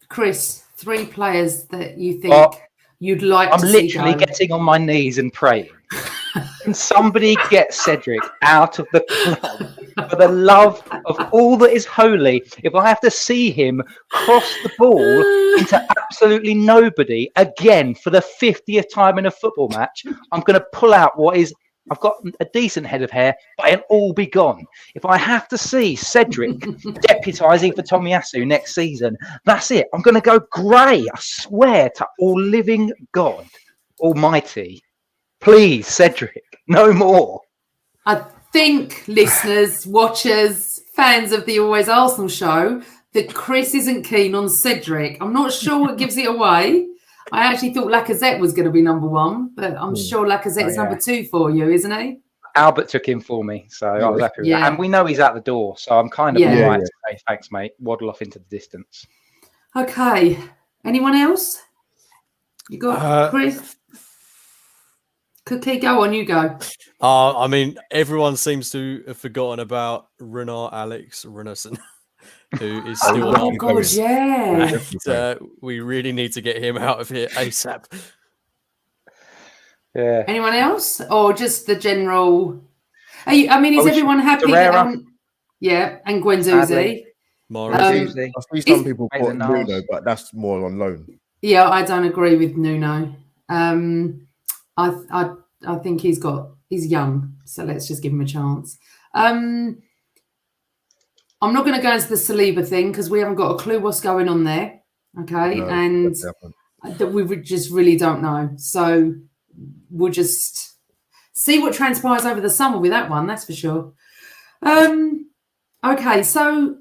Speaker 1: Chris. 3 players that you think you'd like to see go.
Speaker 4: I'm literally getting on my knees and praying. Can somebody get Cedric out of the club for the love of all that is holy? If I have to see him cross the ball into absolutely nobody again for the 50th time in a football match, I'm going to pull out I've got a decent head of hair, but it'll all be gone. If I have to see Cedric deputising for Tomiyasu next season, that's it. I'm going to go grey. I swear to all living God Almighty. Please, Cedric, no more.
Speaker 1: I think listeners, watchers, fans of the Always Arsenal show, that Chris isn't keen on Cedric. I'm not sure what gives it away. I actually thought Lacazette was going to be number 1, but I'm sure Lacazette's number 2 for you, isn't he?
Speaker 4: Albert took him for me, so I was happy with that. And we know he's out the door, so I'm kind of all right to say thanks, mate. Waddle off into the distance.
Speaker 1: Okay. Anyone else? You got Chris? Cookie, go on, you go.
Speaker 2: I mean, everyone seems to have forgotten about Renard Alex Rennerson, who is still
Speaker 1: Oh, God, yeah.
Speaker 2: and, we really need to get him out of here ASAP.
Speaker 4: Yeah.
Speaker 1: Anyone else? Or just the general... is everyone happy? And Guendouzi.
Speaker 2: I
Speaker 3: see some people put Nuno, but that's more on loan.
Speaker 1: Yeah, I don't agree with Nuno. I think he's young, so let's just give him a chance. I'm not going to go into the Saliba thing because we haven't got a clue what's going on there. Okay,
Speaker 3: No,
Speaker 1: and that we just really don't know. So we'll just see what transpires over the summer with that one. That's for sure. Okay, so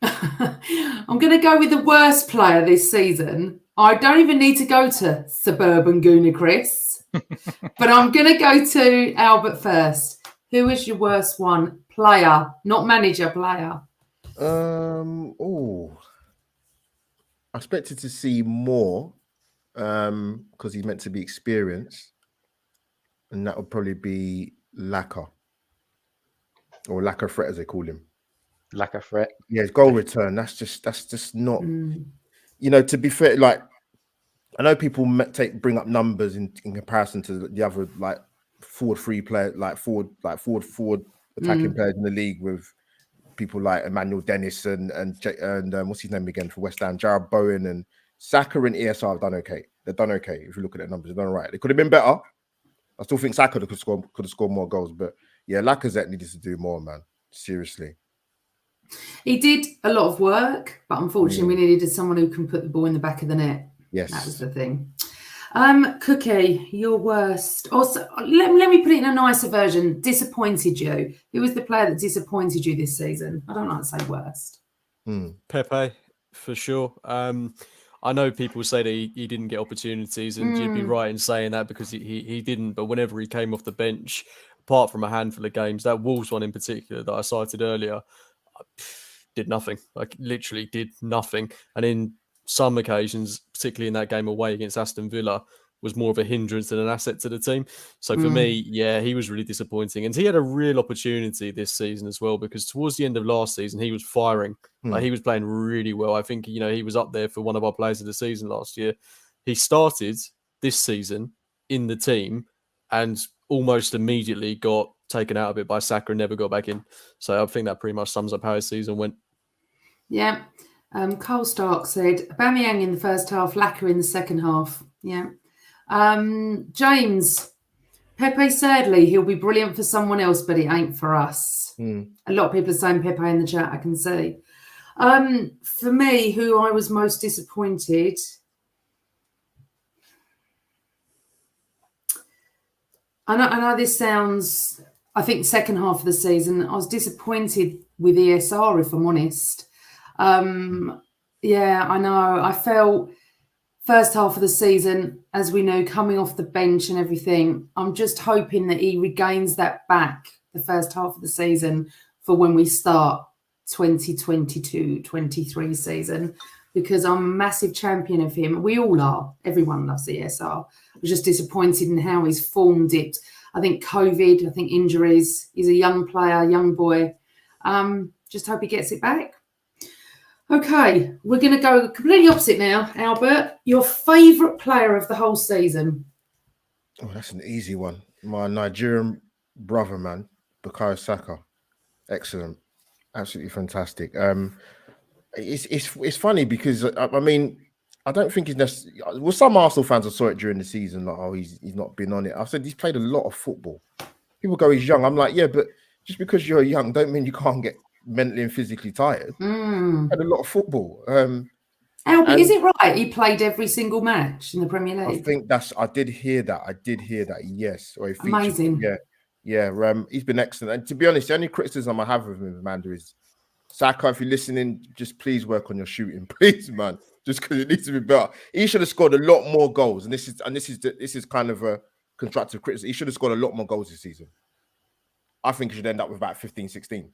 Speaker 1: I'm going to go with the worst player this season. I don't even need to go to Suburban Gooner Chris, but I'm going to go to Albert first. Who is your worst one? Player, not manager, player.
Speaker 3: I expected to see more because he's meant to be experienced, and that would probably be Laka or Laka Fret as they call him.
Speaker 4: Laka Fret.
Speaker 3: Yeah, his goal return. That's just not. You know, to be fair, like I know people bring up numbers in comparison to the other like forward attacking players in the league with people like Emmanuel Dennis and what's his name again for West Ham, Jarrod Bowen and Saka and ESR have done okay. They've done okay. If you look at their numbers, they've done all right. They could have been better. I still think Saka could have scored more goals, but yeah, Lacazette needed to do more, man. Seriously.
Speaker 1: He did a lot of work, but unfortunately, we needed someone who can put the ball in the back of the net.
Speaker 3: Yes,
Speaker 1: that was the thing. Cookie, your worst. Also, let me put it in a nicer version. Disappointed you? Who was the player that disappointed you this season? I don't like to say worst.
Speaker 2: Pepe, for sure. I know people say that he didn't get opportunities, and you'd be right in saying that because he didn't. But whenever he came off the bench, apart from a handful of games, that Wolves one in particular that I cited earlier, did nothing. Like literally did nothing. And in some occasions, particularly in that game away against Aston Villa, was more of a hindrance than an asset to the team. So for me, yeah, he was really disappointing. And he had a real opportunity this season as well, because towards the end of last season, he was firing. Like he was playing really well. I think, he was up there for one of our players of the season last year. He started this season in the team and almost immediately got taken out of it by Saka and never got back in. So I think that pretty much sums up how his season went.
Speaker 1: Yeah. Cole Stark said, Aubameyang in the first half, Laka in the second half. Yeah. James, Pepe, sadly, he'll be brilliant for someone else, but it ain't for us. A lot of people are saying Pepe in the chat, I can see. For me, who I was most disappointed, I know this sounds, I think second half of the season, I was disappointed with ESR, if I'm honest. Yeah, I know. I felt first half of the season, as we know, coming off the bench and everything, I'm just hoping that he regains that back the first half of the season for when we start 2022-23 season, because I'm a massive champion of him. We all are. Everyone loves ESR. I was just disappointed in how he's formed it. I think COVID, I think injuries. He's a young player, young boy. Just hope he gets it back. Okay, we're going to go completely opposite now. Albert, your favourite player of the whole season?
Speaker 3: Oh, that's an easy one. My Nigerian brother, man, Bukayo Saka. Excellent. Absolutely fantastic. It's funny because, I mean, I don't think he's necessarily... Well, some Arsenal fans have saw it during the season, like, oh, he's not been on it. I've said he's played a lot of football. People go, he's young. I'm like, yeah, but just because you're young don't mean you can't get mentally and physically tired. Had a lot of football.
Speaker 1: Albert, is it right he played every single match in the Premier League?
Speaker 3: I think I did hear that. Yes. Or he featured,
Speaker 1: amazing.
Speaker 3: Yeah. He's been excellent. And to be honest, the only criticism I have of him, Amanda, is Saka, if you're listening, just please work on your shooting, please, man. Just because it needs to be better. He should have scored a lot more goals. And this is kind of a constructive criticism. He should have scored a lot more goals this season. I think he should end up with about 15, 16.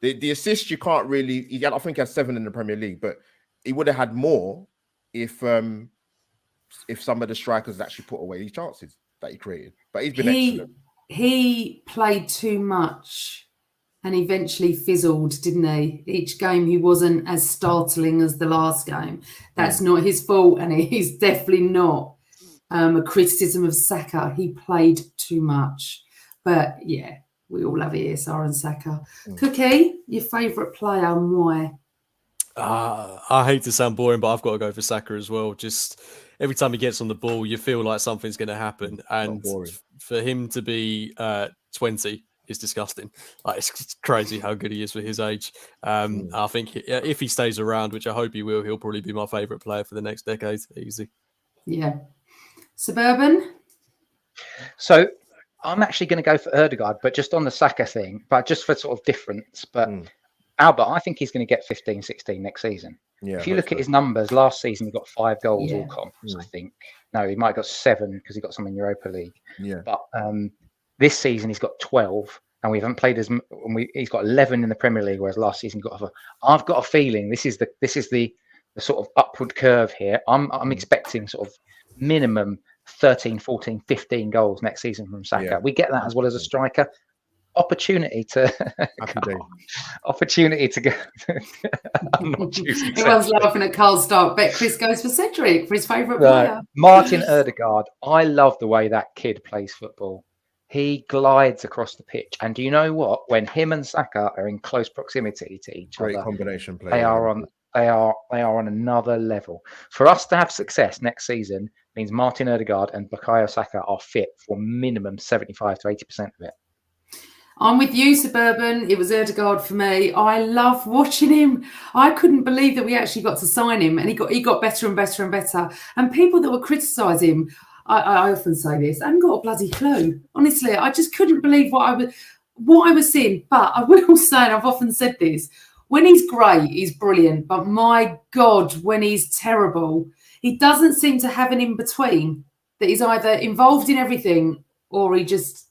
Speaker 3: The assists, you can't really... I think he had 7 in the Premier League, but he would have had more if some of the strikers actually put away these chances that he created. But he's been excellent.
Speaker 1: He played too much and eventually fizzled, didn't he? Each game he wasn't as startling as the last game. That's not his fault, and he's definitely not a criticism of Saka. He played too much. But yeah, we all love ESR and Saka. Cookie, your favourite player and why?
Speaker 2: I hate to sound boring, but I've got to go for Saka as well. Just every time he gets on the ball, you feel like something's going to happen. And for him to be 20 is disgusting. Like, it's crazy how good he is for his age. I think if he stays around, which I hope he will, he'll probably be my favourite player for the next decade. Easy.
Speaker 1: Yeah. Suburban?
Speaker 4: So I'm actually going to go for Erdegaard, but just on the Saka thing, but just for sort of difference. But Albert, I think he's going to get 15, 16 next season. Yeah, if you look at his numbers, last season he got 5 goals all comps, I think. No, he might have got 7 because he got some in Europa League. Yeah. But this season he's got 12, and we haven't played as. He's got 11 in the Premier League, whereas last season he got. I've got a feeling this is the sort of upward curve here. I'm expecting sort of minimum 13, 14, 15 goals next season from Saka.
Speaker 3: Yeah.
Speaker 4: We get that as well as a striker. Opportunity to go. I'm not choosing.
Speaker 1: Everyone's laughing at Carl Stark. Bet Chris goes for Cedric for his favourite player.
Speaker 4: Martin Ødegaard. I love the way that kid plays football. He glides across the pitch, and do you know what? When him and Saka are in close proximity to each other,
Speaker 3: combination play.
Speaker 4: They are on another level. For us to have success next season means Martin Ødegaard and Bukayo Saka are fit for minimum 75 to 80% of it.
Speaker 1: I'm with you, Suburban. It was Ødegaard for me. I love watching him. I couldn't believe that we actually got to sign him, and he got better and better and better. And people that were criticising him, I often say this, I haven't got a bloody clue. Honestly, I just couldn't believe what I was seeing. But I will say, and I've often said this, when he's great, he's brilliant. But my God, when he's terrible, he doesn't seem to have an in-between. That he's either involved in everything or he just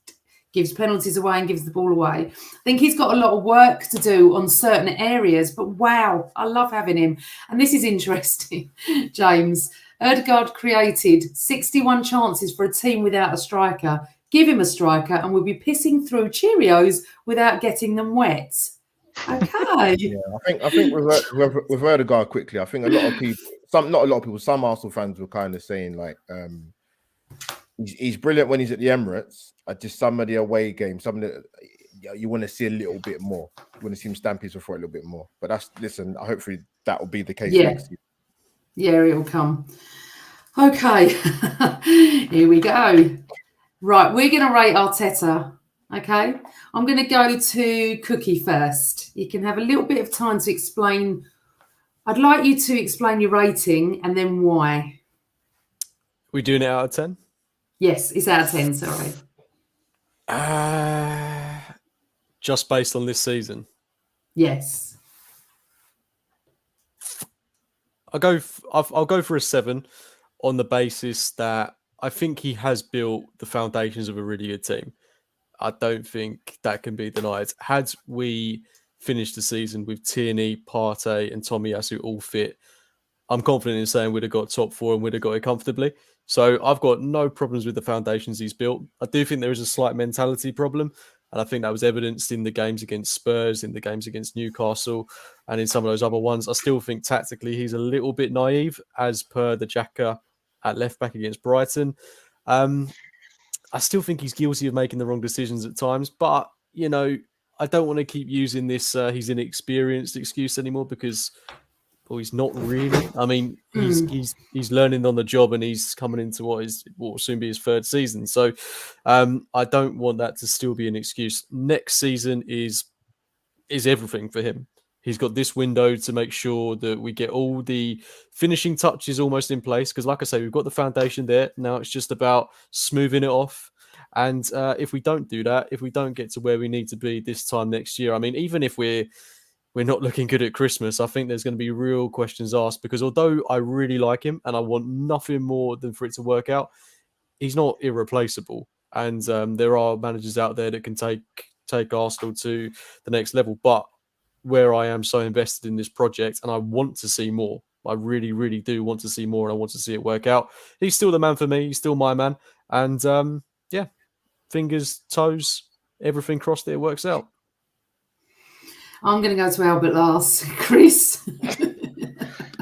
Speaker 1: gives penalties away and gives the ball away. I think he's got a lot of work to do on certain areas, but wow, I love having him. And this is interesting, James. Ødegaard created 61 chances for a team without a striker. Give him a striker and we'll be pissing through Cheerios without getting them wet. Okay.
Speaker 3: Yeah, I think with Ødegaard quickly, I think a lot of people, some Arsenal fans were kind of saying like, he's brilliant when he's at the Emirates. Just some of the away games, you want to see a little bit more. You want to see him stamp his foot a little bit more. But hopefully that will be the case next season.
Speaker 1: Yeah, it'll come. Okay, here we go. Right, we're going to rate Arteta. Okay, I'm going to go to Cookie first. You can have a little bit of time to explain. I'd like you to explain your rating and then why.
Speaker 2: We doing it out of 10?
Speaker 1: Yes, it's out of 10, sorry.
Speaker 2: Just based on this season?
Speaker 1: Yes.
Speaker 2: I'll go for a 7 on the basis that I think he has built the foundations of a really good team. I don't think that can be denied. Had we finished the season with Tierney, Partey and Tomiyasu all fit, I'm confident in saying we'd have got top 4 and we'd have got it comfortably. So I've got no problems with the foundations he's built. I do think there is a slight mentality problem. And I think that was evidenced in the games against Spurs, in the games against Newcastle, and in some of those other ones. I still think tactically he's a little bit naive, as per the Xhaka at left back against Brighton. I still think he's guilty of making the wrong decisions at times. But, you know, I don't want to keep using this he's inexperienced excuse anymore because, well, he's not really. I mean, he's learning on the job and he's coming into what will soon be his 3rd season. So I don't want that to still be an excuse. Next season is everything for him. He's got this window to make sure that we get all the finishing touches almost in place. Because like I say, we've got the foundation there. Now it's just about smoothing it off. And if we don't do that, if we don't get to where we need to be this time next year, I mean, even if we're not looking good at Christmas, I think there's going to be real questions asked because although I really like him and I want nothing more than for it to work out, he's not irreplaceable. And there are managers out there that can take Arsenal to the next level. But where I am so invested in this project and I want to see more, I really, really do want to see more and I want to see it work out. He's still the man for me. He's still my man. And fingers, toes, everything crossed that it works out.
Speaker 1: I'm going to go to Albert last. Chris?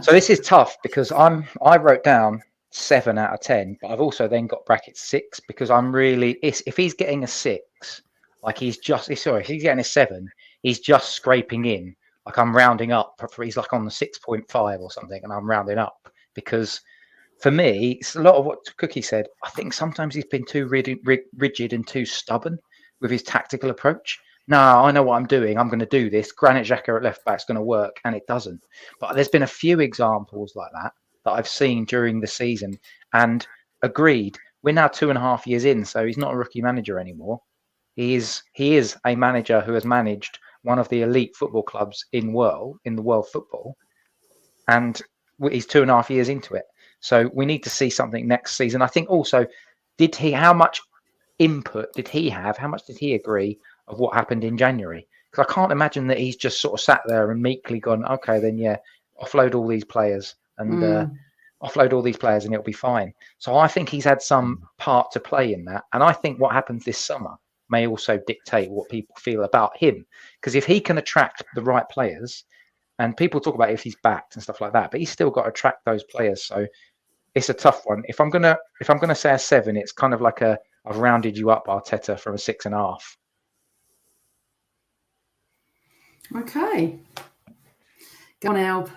Speaker 4: So this is tough because I wrote down 7 out of 10, but I've also then got brackets 6 because if he's getting a 6, like if he's getting a 7, he's just scraping in. Like I'm rounding up. He's like on the 6.5 or something, and I'm rounding up because for me, it's a lot of what Cookie said. I think sometimes he's been too rigid and too stubborn with his tactical approach. No, I know what I'm doing. I'm going to do this. Granit Xhaka at left back is going to work, and it doesn't. But there's been a few examples like that I've seen during the season. And agreed, we're now 2.5 years in, so he's not a rookie manager anymore. He is a manager who has managed one of the elite football clubs in the world football, and he's 2.5 years into it. So we need to see something next season. I think also, how much input did he have? How much did he agree of what happened in January? Because I can't imagine that he's just sort of sat there and meekly gone, okay, then yeah, offload all these players and it'll be fine. So I think he's had some part to play in that. And I think what happens this summer may also dictate what people feel about him. Because if he can attract the right players, and people talk about if he's backed and stuff like that, but he's still got to attract those players. So it's a tough one. If I'm gonna say a 7, it's kind of like I've rounded you up, Arteta, from a 6.5.
Speaker 1: Okay. Go on, Alb.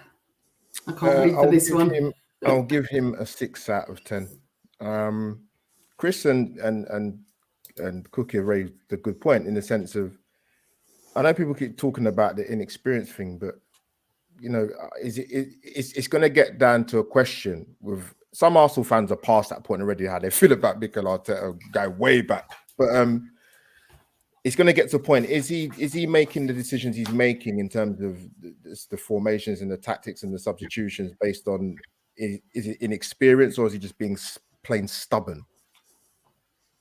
Speaker 1: I can't wait for this one.
Speaker 3: I'll give him a 6 out of 10. Chris and Cookie have raised a good point in the sense of, I know people keep talking about the inexperience thing, but it's going to get down to a question with some Arsenal fans are past that point already, how they feel about Mikel Arteta going way back. But it's going to get to a point. Is he making the decisions he's making in terms of the formations and the tactics and the substitutions based on is it inexperience, or is he just being plain stubborn?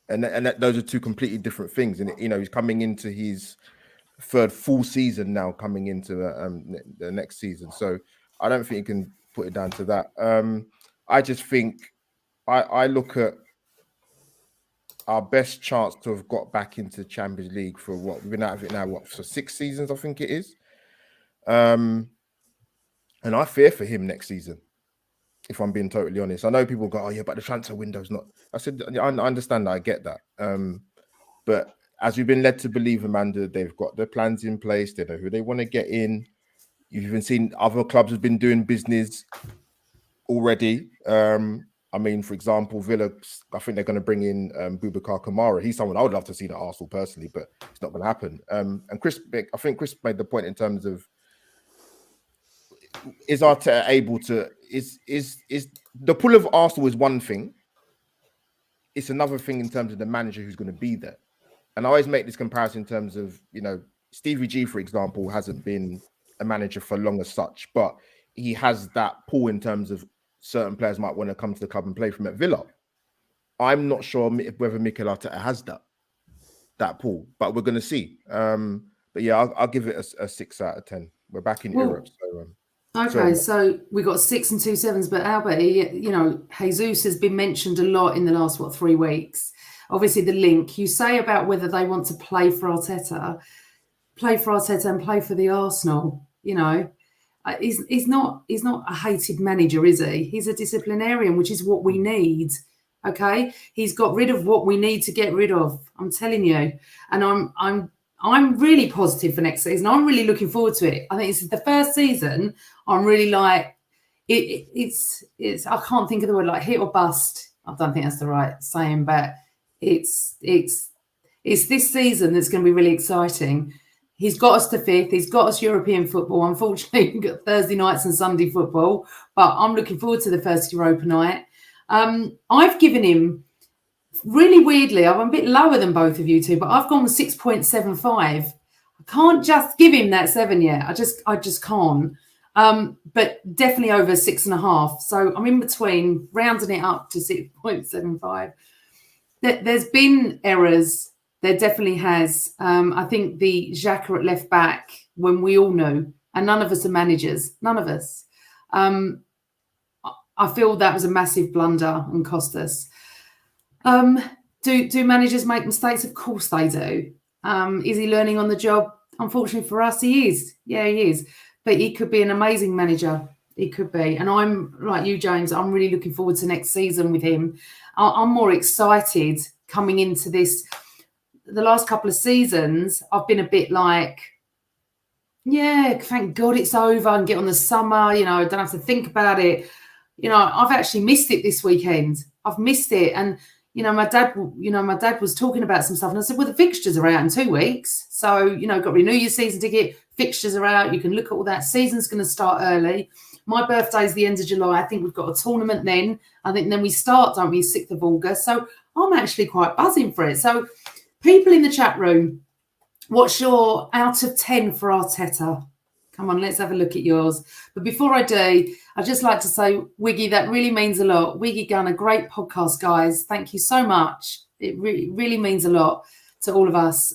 Speaker 3: And those are two completely different things. And he's coming into his third full season now, coming into the next season. So I don't think you can put it down to that. I just think I look at our best chance to have got back into Champions League for what we've been out of it now, for 6 seasons, I think it is. And I fear for him next season, if I'm being totally honest. I know people go, oh yeah, but the transfer window's not. I said, I understand that, I get that. But as we've been led to believe, Amanda, they've got their plans in place. They know who they want to get in. You've even seen other clubs have been doing business already. I mean, for example, Villa, I think they're going to bring in Boubacar Kamara. He's someone I would love to see at Arsenal personally, but it's not going to happen. And I think Chris made the point in terms of, is Arteta able to, is the pull of Arsenal is one thing. It's another thing in terms of the manager who's going to be there. And I always make this comparison in terms of, Stevie G, for example, hasn't been a manager for long as such, but he has that pull in terms of certain players might want to come to the club and play from at Villa. I'm not sure whether Mikel Arteta has that pull, but we're going to see. But yeah, I'll give it a 6 out of 10. We're back in Europe.
Speaker 1: So we got 6 and 2 7s, but Albert, Jesus has been mentioned a lot in the last 3 weeks. Obviously, the link you say about whether they want to play for Arteta and play for the Arsenal. He's not a hated manager, is he? He's a disciplinarian, which is what we need. Okay, he's got rid of what we need to get rid of. I'm telling you, and I'm really positive for next season. I'm really looking forward to it. I think this is the first season. I'm really like it's. I can't think of the word, like hit or bust. I don't think that's the right saying, but it's this season that's going to be really exciting. He's got us to 5th. He's got us European football. Unfortunately, we've got Thursday nights and Sunday football, but I'm looking forward to the first Europa night. I've given him, really weirdly, I'm a bit lower than both of you two, but I've gone with 6.75. I can't just give him that 7 yet. I just can't. But definitely over 6.5. So I'm in between, rounding it up to 6.75. There's been errors. There definitely has. I think the Xhaka at left back, when we all know, and none of us are managers, none of us. I feel that was a massive blunder and cost us. Do managers make mistakes? Of course they do. Is he learning on the job? Unfortunately for us, he is. Yeah, he is. But he could be an amazing manager. He could be. And I'm, like you, James, I'm really looking forward to next season with him. I'm more excited coming into this. The last couple of seasons, I've been a bit like, yeah, thank God it's over and get on the summer. I don't have to think about it. I've actually missed it this weekend. I've missed it. And, my dad was talking about some stuff. And I said, well, the fixtures are out in 2 weeks. So, got to renew your season ticket. Fixtures are out. You can look at all that. Season's going to start early. My birthday's the end of July. I think we've got a tournament then. I think then we start, don't we, 6th of August. So I'm actually quite buzzing for it. So people in the chat room, what's your out of 10 for Arteta? Come on, let's have a look at yours. But before I do, I'd just like to say, Wiggy, that really means a lot. Wiggy Gunn, a great podcast, guys. Thank you so much. It really, really means a lot to all of us.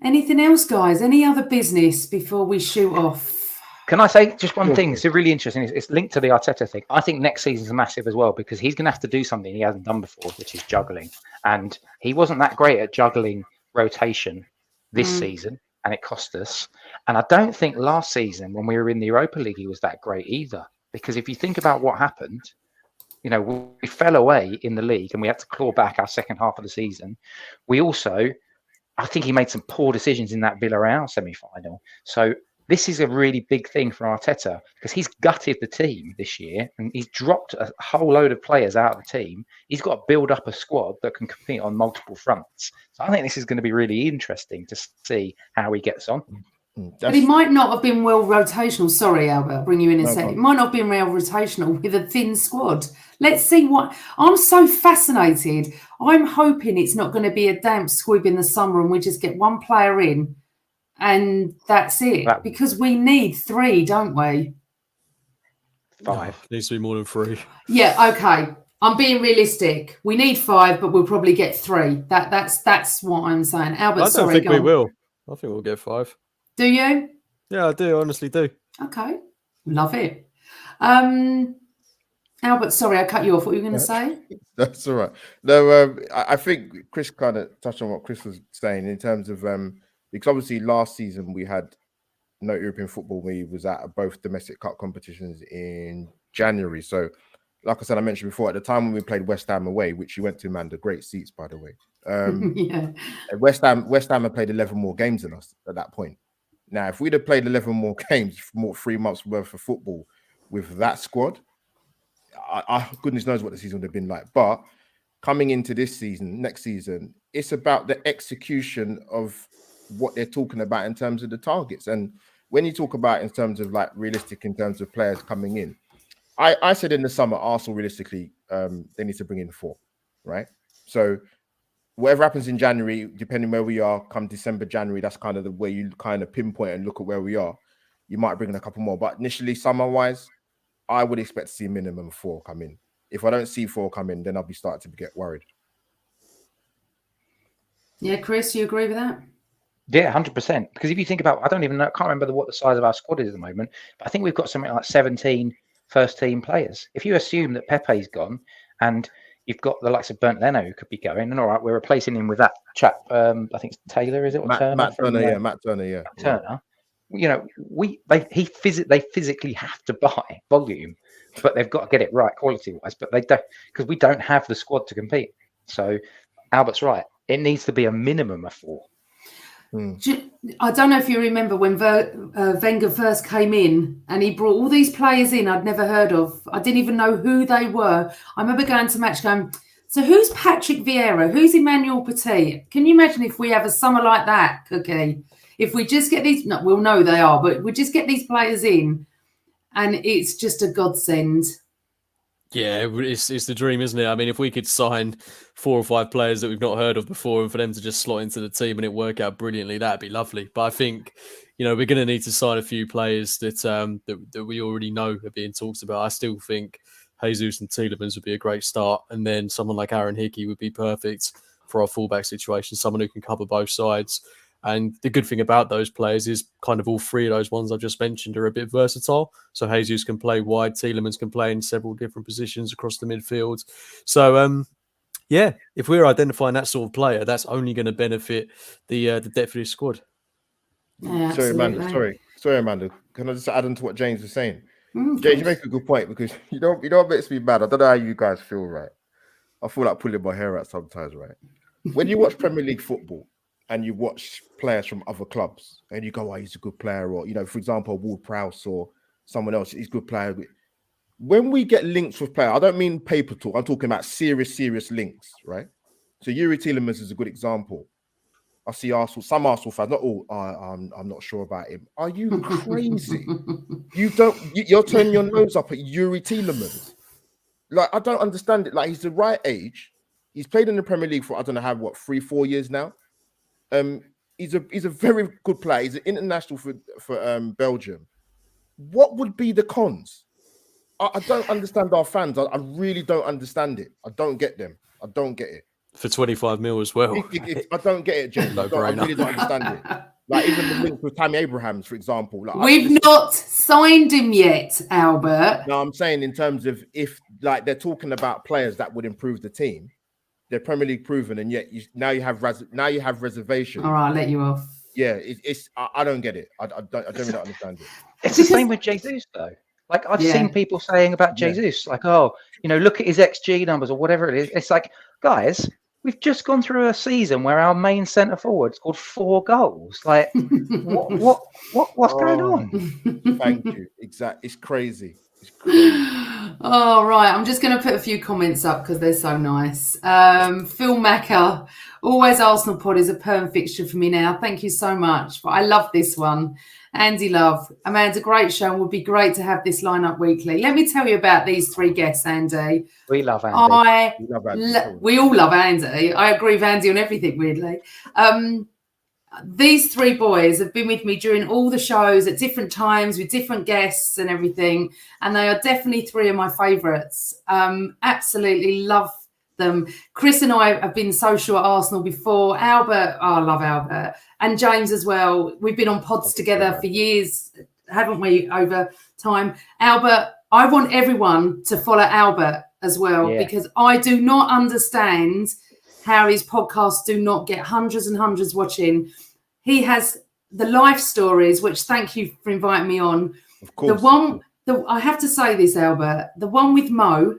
Speaker 1: Anything else, guys? Any other business before we shoot off?
Speaker 4: Can I say just one thing? It's really interesting. It's linked to the Arteta thing. I think next season's massive as well because he's going to have to do something he hasn't done before, which is juggling. And he wasn't that great at juggling rotation this season, and it cost us. And I don't think last season when we were in the Europa League, he was that great either. Because if you think about what happened, you know, we fell away in the league and we had to claw back our second half of the season. We also, I think he made some poor decisions in that Villarreal semi-final. So this is a really big thing for Arteta because he's gutted the team this year and he's dropped a whole load of players out of the team. He's got to build up a squad that can compete on multiple fronts. So I think this is going to be really interesting to see how he gets on.
Speaker 1: But he might not have been well rotational. Sorry, Albert, I'll bring you in a second. He might not have been well rotational with a thin squad. Let's see what... I'm so fascinated. I'm hoping it's not going to be a damp squib in the summer and we just get one player in and that's it. Because we need 3, don't we?
Speaker 4: 5.
Speaker 2: Needs to be more than 3.
Speaker 1: Yeah, okay. I'm being realistic. We need 5, but we'll probably get 3. That's what I'm saying. Albert,
Speaker 2: I don't think we will. I think we'll get 5.
Speaker 1: Do you?
Speaker 2: Yeah, I do. I honestly do.
Speaker 1: Okay. Love it. Albert, sorry, I cut you off. What were you going to say?
Speaker 3: That's all right. No, I think Chris kind of touched on what Chris was saying in terms of because obviously last season we had no European football. We was at both domestic cup competitions in January. So, like I said, I mentioned before, at the time when we played West Ham away, which you went to, man, the great seats, by the way.
Speaker 1: Yeah.
Speaker 3: West Ham had played 11 more games than us at that point. Now, if we'd have played 11 more games, 3 months worth of football with that squad, I goodness knows what the season would have been like. But coming into this season, next season, it's about the execution of what they're talking about in terms of the targets. And when you talk about in terms of like realistic, in terms of players coming in, I said in the summer, Arsenal realistically, they need to bring in 4, right? So whatever happens in January, depending where we are, come December, January, that's kind of the way you kind of pinpoint and look at where we are. You might bring in a couple more, but initially, summer-wise, I would expect to see minimum 4 come in. If I don't see 4 come in, then I'll be starting to get worried.
Speaker 1: Yeah, Chris, you agree with that?
Speaker 4: Yeah, 100%. Because if you think about, I can't remember what the size of our squad is at the moment, but I think we've got something like 17 first-team players. If you assume that Pepe's gone and you've got the likes of Bernd Leno who could be going, and all right, we're replacing him with that chap. I think it's Taylor, is it? Or
Speaker 3: Matt Turner, Matt Turner, yeah.
Speaker 4: Turner. You know, they physically have to buy volume, but they've got to get it right quality-wise. But they don't, because we don't have the squad to compete. So Albert's right; it needs to be a minimum of 4.
Speaker 1: I don't know if you remember when Wenger first came in and he brought all these players in I'd never heard of. I didn't even know who they were. I remember going to match going, so who's Patrick Vieira? Who's Emmanuel Petit? Can you imagine if we have a summer like that, Cookie? If we just get these, no, we'll know they are, but we just get these players in and it's just a godsend.
Speaker 2: Yeah, it's the dream, isn't it? I mean, if we could sign 4 or 5 players that we've not heard of before and for them to just slot into the team and it work out brilliantly, that'd be lovely. But I think, you know, we're going to need to sign a few players that we already know are being talked about. I still think Jesus and Tielemans would be a great start. And then someone like Aaron Hickey would be perfect for our fullback situation, someone who can cover both sides. And the good thing about those players is kind of all 3 of those ones I've just mentioned are a bit versatile. So Jesus can play wide, Tielemans can play in several different positions across the midfield. So, yeah, if we're identifying that sort of player, that's only going to benefit the depth of this squad.
Speaker 1: Yeah,
Speaker 3: sorry, Amanda. Sorry, Amanda. Can I just add on to what James was saying? James, you make a good point because you know what makes me mad. I don't know how you guys feel, right? I feel like pulling my hair out sometimes, right? When you watch Premier League football, and you watch players from other clubs and you go, oh, he's a good player. Or, you know, for example, Ward-Prowse or someone else, he's a good player. When we get links with players, I don't mean paper talk. I'm talking about serious links, right? So Yuri Tielemans is a good example. I see some Arsenal fans, not all, I'm not sure about him. Are you crazy? You're turning your nose up at Yuri Tielemans. Like, I don't understand it. Like, he's the right age. He's played in the Premier League for, I don't know how, 3-4 years now. He's a very good player. He's an international for Belgium. What would be the cons? I don't understand our fans. I really don't understand it. I don't get them. I don't get it.
Speaker 2: for 25 mil as well.
Speaker 3: I don't get it, James. I really don't understand it. Like even the link with Tammy Abrahams, for example. Like,
Speaker 1: we've not signed him yet, Albert.
Speaker 3: No, I'm saying in terms of if like they're talking about players that would improve the team, they're Premier League proven, and yet now you have reservations.
Speaker 1: All right, I'll let you off.
Speaker 3: Yeah, I don't get it. I don't really understand it.
Speaker 4: It's the same with Jesus though. Like I've seen people saying about Jesus, like, oh, look at his XG numbers or whatever it is. It's like, guys, we've just gone through a season where our main centre forward scored 4 goals. Like, what's going on?
Speaker 3: Thank you. Exactly. It's crazy. It's crazy.
Speaker 1: Oh, right. I'm just going to put a few comments up because they're so nice. Phil Macker, always Arsenal pod is a perm fixture for me now. Thank you so much. But I love this one. Andy Love, Amanda, great show and would be great to have this lineup weekly. Let me tell you about these 3 guests, Andy.
Speaker 4: We love Andy.
Speaker 1: We all love Andy. I agree with Andy on everything, weirdly. These 3 boys have been with me during all the shows at different times with different guests and everything. And they are definitely 3 of my favourites. Absolutely love them. Chris and I have been social at Arsenal before. Albert, I love Albert. And James as well. We've been on pods together for years, haven't we, over time? Albert, I want everyone to follow Albert as well because I do not understand how his podcasts do not get hundreds and hundreds watching. He has the life stories, which thank you for inviting me on.
Speaker 3: Of course.
Speaker 1: I have to say this, Albert, the one with Mo,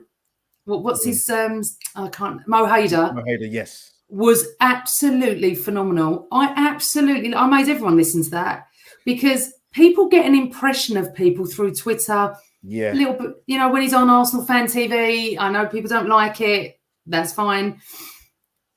Speaker 1: what's his, Mo Hayder.
Speaker 3: Mo Hayder, yes.
Speaker 1: Was absolutely phenomenal. I made everyone listen to that because people get an impression of people through Twitter.
Speaker 3: Yeah.
Speaker 1: A little bit, when he's on Arsenal Fan TV, I know people don't like it. That's fine.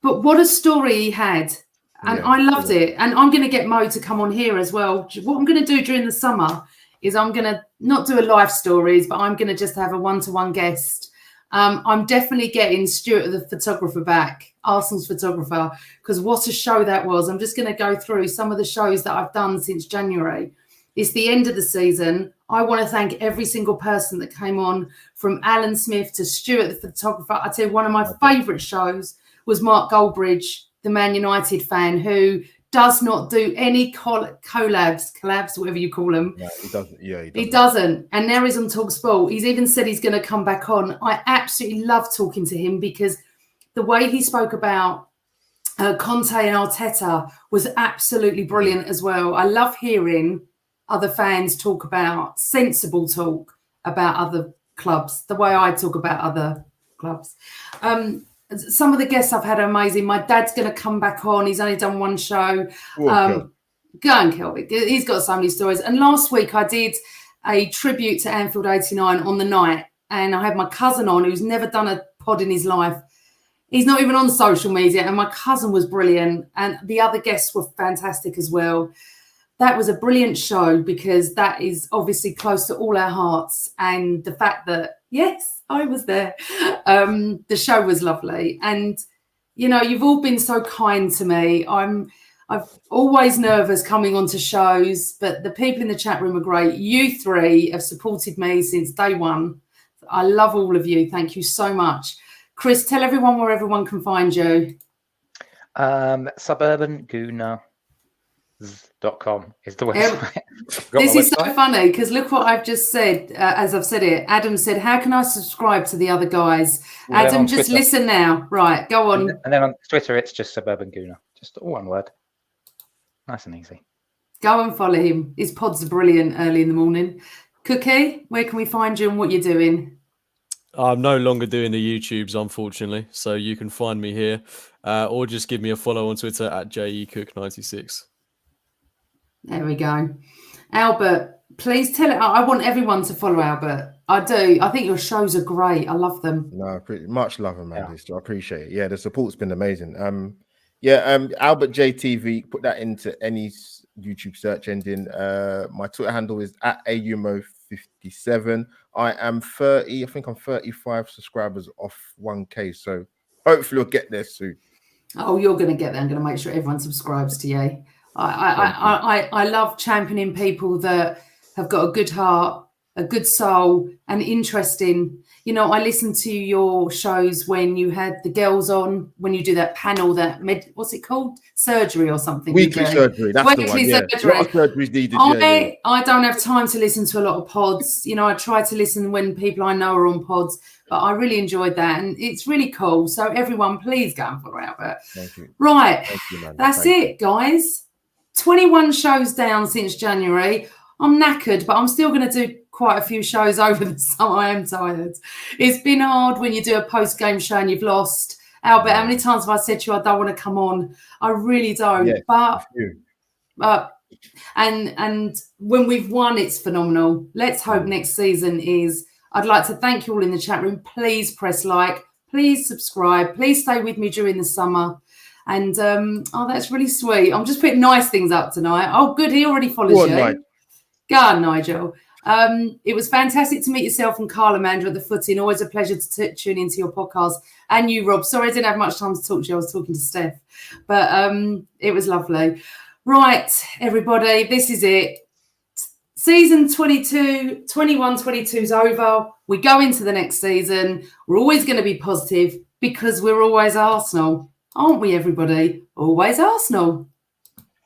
Speaker 1: But what a story he had. And I loved it. And I'm going to get Mo to come on here as well. What I'm going to do during the summer is I'm going to not do a live stories, but I'm going to just have a one-to-one guest. I'm definitely getting Stuart, the photographer, back, Arsenal's photographer, because what a show that was. I'm just going to go through some of the shows that I've done since January. It's the end of the season. I want to thank every single person that came on, from Alan Smith to Stuart, the photographer. I tell you, one of my favourite shows was Mark Goldbridge, the Man United fan, who does not do any collabs, whatever you call them.
Speaker 3: Yeah, he doesn't. Yeah,
Speaker 1: he doesn't. And now he's on TalkSport. He's even said he's going to come back on. I absolutely love talking to him because the way he spoke about Conte and Arteta was absolutely brilliant as well. I love hearing other fans talk about sensible talk about other clubs, the way I talk about other clubs. Some of the guests I've had are amazing. My dad's going to come back on. He's only done 1 show. Go on, Kelvin. He's got so many stories. And last week I did a tribute to Anfield 89 on the night. And I had my cousin on, who's never done a pod in his life. He's not even on social media. And my cousin was brilliant. And the other guests were fantastic as well. That was a brilliant show because that is obviously close to all our hearts. And the fact that, yes, I was there. The show was lovely. And, you've all been so kind to me. I'm always nervous coming onto shows, but the people in the chat room are great. You 3 have supported me since day 1. I love all of you. Thank you so much. Chris, tell everyone where everyone can find you.
Speaker 4: Suburbangooner.com is the website.
Speaker 1: This is so funny because look what I've just said as I've said it. Adam said, how can I subscribe to the other guys? Adam, just listen now. Right, go on.
Speaker 4: And then on Twitter, it's just Suburban Gooner. Just all one word. Nice and easy.
Speaker 1: Go and follow him. His pods are brilliant early in the morning. Cookie, where can we find you and what you're doing?
Speaker 2: I'm no longer doing the YouTubes, unfortunately. So you can find me here or just give me a follow on Twitter at JECook96.
Speaker 1: There we go. Albert, please tell it. I want everyone to follow Albert. I do. I think your shows are great. I love them.
Speaker 3: No, pretty much love them, man. Yeah. I appreciate it. Yeah, the support's been amazing. Albert JTV, put that into any YouTube search engine. My Twitter handle is at AUMO57. I am 30, I think I'm 35 subscribers off 1K. So hopefully we'll get there soon.
Speaker 1: Oh, you're going to get there. I'm going to make sure everyone subscribes to you. I love championing people that have got a good heart, a good soul, and interesting. You know, I listened to your shows when you had the girls on, when you do that panel, what's it called? Surgery or something.
Speaker 3: Weekly surgery. That's the one. Yeah.
Speaker 1: Surgery.
Speaker 3: A lot of surgeries needed.
Speaker 1: I don't have time to listen to a lot of pods. You know, I try to listen when people I know are on pods, but I really enjoyed that. And it's really cool. So everyone, please go and follow Albert.
Speaker 3: Thank you.
Speaker 1: Right.
Speaker 3: Thank you, man.
Speaker 1: That's it, guys. 21 shows down since January. I'm knackered, but I'm still going to do quite a few shows over the summer. I am tired. It's been hard when you do a post-game show and you've lost. Albert, how many times have I said to you I don't want to come on? I really don't.
Speaker 3: Yeah,
Speaker 1: and when we've won, it's phenomenal. Let's hope next season is. I'd like to thank you all in the chat room. Please press like. Please subscribe. Please stay with me during the summer. And that's really sweet. I'm just putting nice things up tonight. Oh, good. He already follows you. Go on, Nigel. It was fantastic to meet yourself and Carl Amanda at the footing. Always a pleasure to tune into your podcast. And you, Rob. Sorry I didn't have much time to talk to you. I was talking to Steph. But it was lovely. Right, everybody, this is it. Season 21-22 is over. We go into the next season. We're always going to be positive because we're always Arsenal. Aren't we, everybody? Always Arsenal.